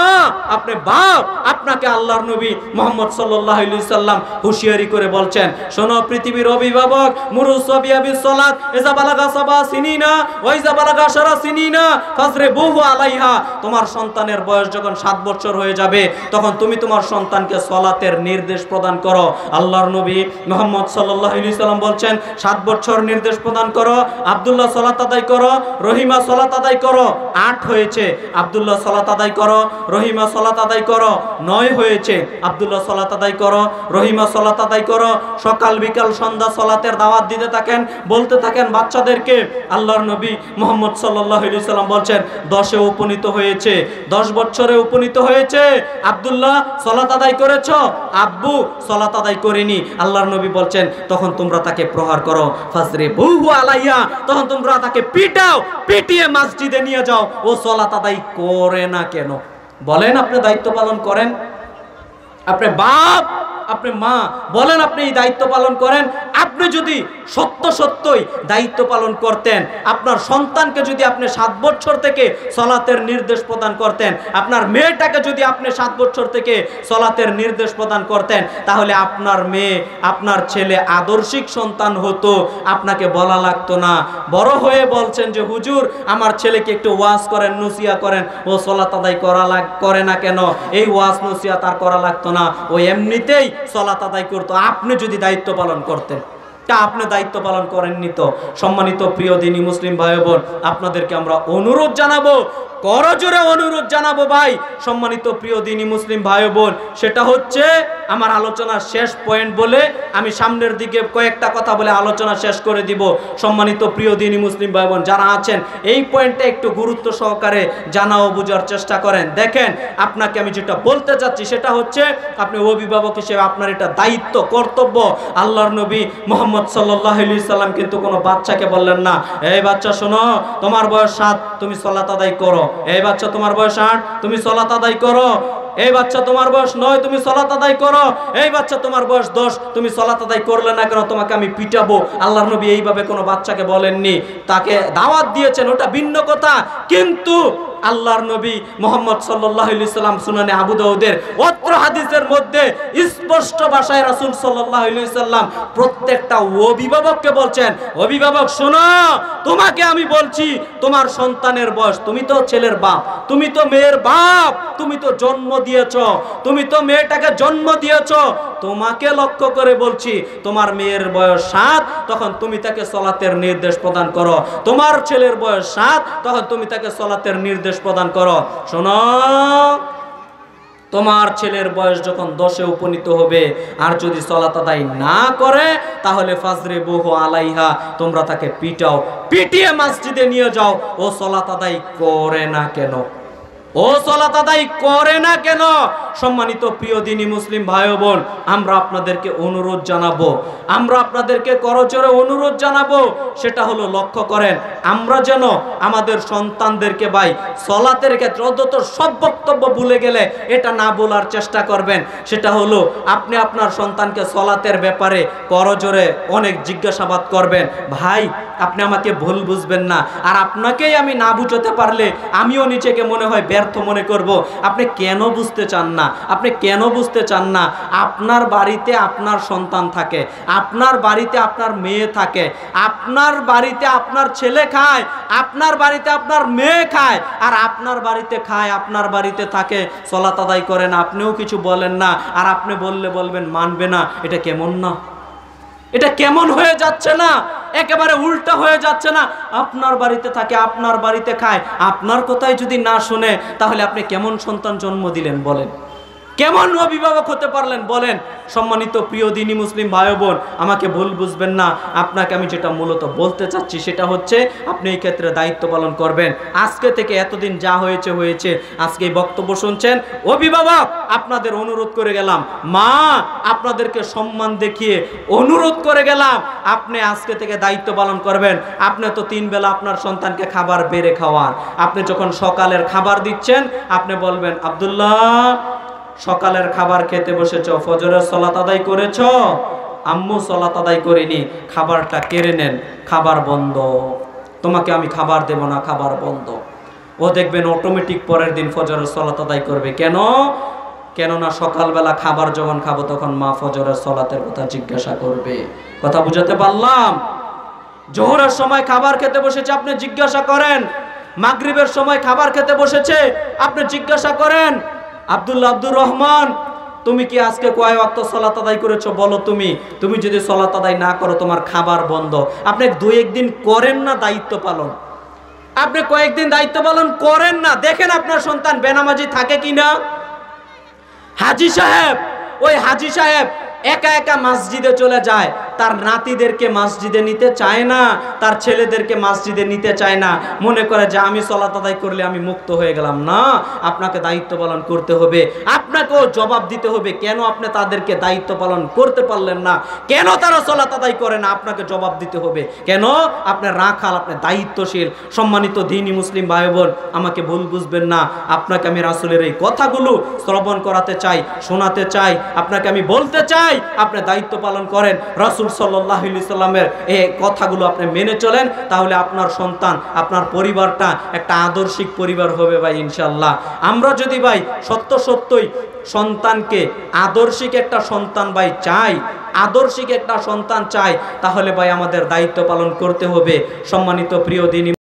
আপনি বাপ, আপনাকে আল্লাহর নবী মুহাম্মদ সাল্লাল্লাহু আলাইহি সাল্লাম হুঁশিয়ারি করে বলছেন, শোনো পৃথিবীর অভিভাবক, মুরু সাবিয়া বিসসালাত ইজা বালাগা সাবা সিনিনা ওয়া ইজা বালাগা আশারা সিনিনা ফাজরিবুহু আলাইহা। তোমার সন্তানের বয়স যখন 7 বছর হয়ে যাবে, তখন তুমি তোমার সন্তানকে সালাতের নির্দেশ প্রদান করো। আল্লাহর নবী মুহাম্মদ সাল্লাল্লাহু আলাইহি সাল্লাম বলছেন, 7 বছর নির্দেশ প্রদান করো, আব্দুল্লাহ সালাত আদায় করো, রহিমা সালাত আদায় করো। 8 হয়েছে, আব্দুল্লাহ সালাত আদায় করো, রহিমা সালাত আদায় করো। 9 হয়েছে, আব্দুল্লাহ সালাত আদায় করো, রহিমা সালাত আদায় করো। সকাল বিকাল সন্ধ্যা সালাতের দাওয়াত দিতে থাকেন, বলতে থাকেন বাচ্চাদেরকে। আল্লাহর নবী মুহাম্মদ সাল্লাল্লাহু আলাইহি সাল্লাম বলছেন, 10-এ উপনীত হয়েছে, 10 বছরে উপনীত হয়েছে, আব্দুল্লাহ সালাত আদায় করেছো, আব্বু সালাত আদায় করেনি। আল্লাহর নবী বলছেন, তখন তোমরা তাকে প্রহার করো, ফাজরিবুহু আলাইহা, তখন তোমরা তাকে পিটাও, পিটিয়ে মসজিদে নিয়ে যাও। ও সালাত আদায় করে না কেন? বলেন আপনি দায়িত্ব পালন করেন? আপনি বাপ, আপনি মা, বলেন আপনি এই দায়িত্ব পালন করেন? আপনি যদি সত্যই দায়িত্ব পালন করতেন, আপনার সন্তানকে যদি আপনি 7 বছর থেকে সলাতের নির্দেশ প্রদান করতেন, আপনার মেয়েটাকে যদি আপনি 7 বছর থেকে সলাতের নির্দেশ প্রদান করতেন, তাহলে আপনার মেয়ে আপনার ছেলে আদর্শিক সন্তান হতো, আপনাকে বলা লাগতো না। বড় হয়ে বলছেন যে হুজুর আমার ছেলেকে একটু ওয়াজ করেন, নসিহা করেন, ও সলাত আদায় করে না কেন? এই ওয়াজ নসিহা তার করা লাগতো না, ও এমনিতেই সলাত আদায় করতো, আপনি যদি দায়িত্ব পালন করতেন। তা আপনি দায়িত্ব পালন করেননি তো। সম্মানিত প্রিয় দিনী মুসলিম ভাই বোন, আপনাদেরকে আমরা অনুরোধ জানাবো, করজোরে অনুরোধ জানাবো ভাই, সম্মানিত প্রিয় দিনী মুসলিম ভাই বোন, সেটা হচ্ছে আমার আলোচনার শেষ পয়েন্ট বলে আমি সামনের দিকে কয়েকটা কথা বলে আলোচনা শেষ করে দিব। সম্মানিত প্রিয় দিনী মুসলিম ভাই বোন যারা আছেন, এই পয়েন্টটা একটু গুরুত্ব সহকারে জানা ও বোঝার চেষ্টা করেন। দেখেন, আপনাকে আমি যেটা বলতে চাচ্ছি সেটা হচ্ছে, আপনি অভিভাবক হিসেবে আপনার এটা দায়িত্ব, কর্তব্য। আল্লাহর নবী মুহাম্মদ সাল্লাল্লাহু আলাইহি সাল্লাম কিন্তু কোনো বাচ্চাকে বললেন না, এই বাচ্চা শোনো, তোমার বয়স 7, তুমি সালাত আদায় করো। এই বাচ্চা তোমার বয়স 8, তুমি সালাত আদায় করো। এই বাচ্চা তোমার বয়স 9, তুমি সালাত আদায় করো। এই বাচ্চা তোমার বয়স 10, তুমি সালাত আদায় করলে না কেন, তোমাকে আমি পিটাবো। আল্লাহর নবী এইভাবে কোনো বাচ্চাকে বলেননি, তাকে দাওয়াত দিয়েছেন, ওটা ভিন্ন কথা। কিন্তু আল্লাহর নবী মুহাম্মদ সাল্লাল্লাহু আলাইহি সাল্লাম সুনানে আবু দাউদের অত্র হাদিসের মধ্যে স্পষ্ট ভাষায় রাসূল সাল্লাল্লাহু আলাইহি সাল্লাম প্রত্যেকটা অভিভাবককে বলছেন, অভিভাবক শোনো, তোমাকে আমি বলছি, তোমার সন্তানের বয়স, তুমি তো ছেলের বাপ, তুমি তো মেয়ের বাপ, তুমি তো জন্ম দিয়েছো, তুমি তো মেয়েটাকে জন্ম দিয়েছো, তোমাকে লক্ষ্য করে বলছি, তোমার মেয়ের বয়স 7, তখন তুমি তাকে সালাতের নির্দেশ প্রদান করো। তোমার ছেলের বয়স 7, তখন তুমি তাকে সালাতের নির্দেশ প্রদান করো। শোনো, তোমার ছেলের বয়স যখন 10-এ উপনীত হবে, আর যদি সালাত আদায় না করে, তাহলে ফাজরিবুহু আলাইহা, তোমরা তাকে পিটাও, পিটিয়ে মসজিদে নিয়ে যাও। ও সালাত আদায় করে না কেন? ও সালাত আদায় করে না কেন? সম্মানিত প্রিয় দিনী মুসলিম ভাই বোন, আমরা আপনাদেরকে অনুরোধ জানাবো, আমরা আপনাদেরকে করজোরে অনুরোধ জানাবো, সেটা হলো লক্ষ্য করেন, আমরা যেন আমাদের সন্তানদেরকে ভাই সলাতের ক্ষেত্রে অন্তত সব বক্তব্য ভুলে গেলে এটা না বলার চেষ্টা করবেন। সেটা হলো আপনি আপনার সন্তানকে সলাতের ব্যাপারে করজোরে অনেক জিজ্ঞাসাবাদ করবেন। ভাই আপনি আমাকে ভুল বুঝবেন না, আর আপনাকেই আমি না বুঝতে পারলে আমিও নিজেকে মনে হয় ব্যর্থ মনে করব। আপনি কেন বুঝতে চান না? আপনি কেন বুঝতে চান না? আপনার বাড়িতে আপনার সন্তান থাকে, আপনার বাড়িতে আপনার মেয়ে থাকে, আপনার বাড়িতে আপনার ছেলে খায়, আপনার বাড়িতে আপনার মেয়ে খায়, আর আপনার বাড়িতে খায়, আপনার বাড়িতে থাকে, সালাত আদায় করেন, আপনিও কিছু বলেন না, আর আপনি বললে বলবেন মানবে না। এটা কেমন না? এটা কেমন হয়ে যাচ্ছে না? একেবারে উল্টা হয়ে যাচ্ছে না? আপনার বাড়িতে থাকে, আপনার বাড়িতে খায়, আপনার কথাই যদি না শুনে, তাহলে আপনি কেমন সন্তান জন্ম দিলেন বলেন? কেমন অভিভাবক হতে পারলেন বলেন? সম্মানিত প্রিয় দিনী মুসলিম ভাই বোন, আমাকে ভুল বুঝবেন না, আপনাকে আমি যেটা মূলত বলতে চাচ্ছি সেটা হচ্ছে, আপনি এই ক্ষেত্রে দায়িত্ব পালন করবেন। আজকে থেকে এতদিন যা হয়েছে হয়েছে, আজকে এই বক্তব্য শুনছেন, অভিভাবক আপনাদের অনুরোধ করে গেলাম, মা আপনাদেরকে সম্মান দেখিয়ে অনুরোধ করে গেলাম, আপনি আজকে থেকে দায়িত্ব পালন করবেন। আপনি তো 3 বেলা আপনার সন্তানকে খাবার বেড়ে খাওয়ার, আপনি যখন সকালের খাবার দিচ্ছেন, আপনি বলবেন, আব্দুল্লাহ সকালের খাবার খেতে বসেছ, ফজরের সালাত আদায় করেছ? আম্মু সালাত আদায় করিনি, খাবারটা কেড়ে নেন, খাবার বন্ধ, তোমাকে আমি খাবার দেব না, খাবার বন্ধ। ও দেখবেন অটোমেটিক পরের দিন ফজরের সালাত আদায় করবে। কেন? কেননা সকালবেলা খাবার যখন খাবো তখন মা ফজরের সালাতের কথা জিজ্ঞাসা করবে। কথা বুঝাতে পারলাম? জোহরের সময় খাবার খেতে বসেছে, আপনি জিজ্ঞাসা করেন। মাগরিবের সময় খাবার খেতে বসেছে, আপনি জিজ্ঞাসা করেন, আব্দুল্লাহ, আব্দুর রহমান, তুমি কি আজকে কয় ওয়াক্ত সালাত আদায় করেছো? বলো তুমি যদি সালাত আদায় না করো, তোমার খাবার বন্ধ। আপনি 2-1 দিন করেন না দায়িত্ব পালন, আপনি কয়েকদিন দায়িত্ব পালন করেন না, দেখেন আপনার সন্তান বেনামাজি থাকে কিনা। হাজী সাহেব, ওই হাজী সাহেব একা একা মসজিদে চলে যায়, তার নাতিদেরকে মসজিদে নিতে চায় না, তার ছেলেদেরকে মসজিদে নিতে চায় না, মনে করে যে আমি সালাত আদায় করলে আমি মুক্ত হয়ে গেলাম। না, আপনাকে দায়িত্ব পালন করতে হবে, আপনাকেও জবাব দিতে হবে। কেন আপনি তাদেরকে দায়িত্ব পালন করতে পারলেন না? কেন তারা সালাত আদায় করে না? আপনাকে জবাব দিতে হবে। কেন? আপনি রাখাল, আপনি দায়িত্বশীল। সম্মানিত দ্বীনি মুসলিম ভাই বোন, আমাকে ভুল বুঝবেন না, আপনাকে আমি রাসূলের এই কথাগুলো শ্রবণ করাতে চাই, শোনাতে চাই, আপনাকে আমি বলতে চাই, আপনি দায়িত্ব পালন করেন। রাসূল রাসূল সাল্লাল্লাহু আলাইহি সাল্লামের এই কথাগুলো আপনি মেনে চলেন, তাহলে আপনার সন্তান, আপনার পরিবারটা একটা আদর্শিক পরিবার হবে ভাই ইনশাআল্লাহ। আমরা যদি ভাই সত্যই সন্তানকে আদর্শিক একটা সন্তান ভাই চাই, আদর্শিক একটা সন্তান চাই, তাহলে ভাই আমাদের দায়িত্ব পালন করতে হবে। সম্মানিত প্রিয় দিনী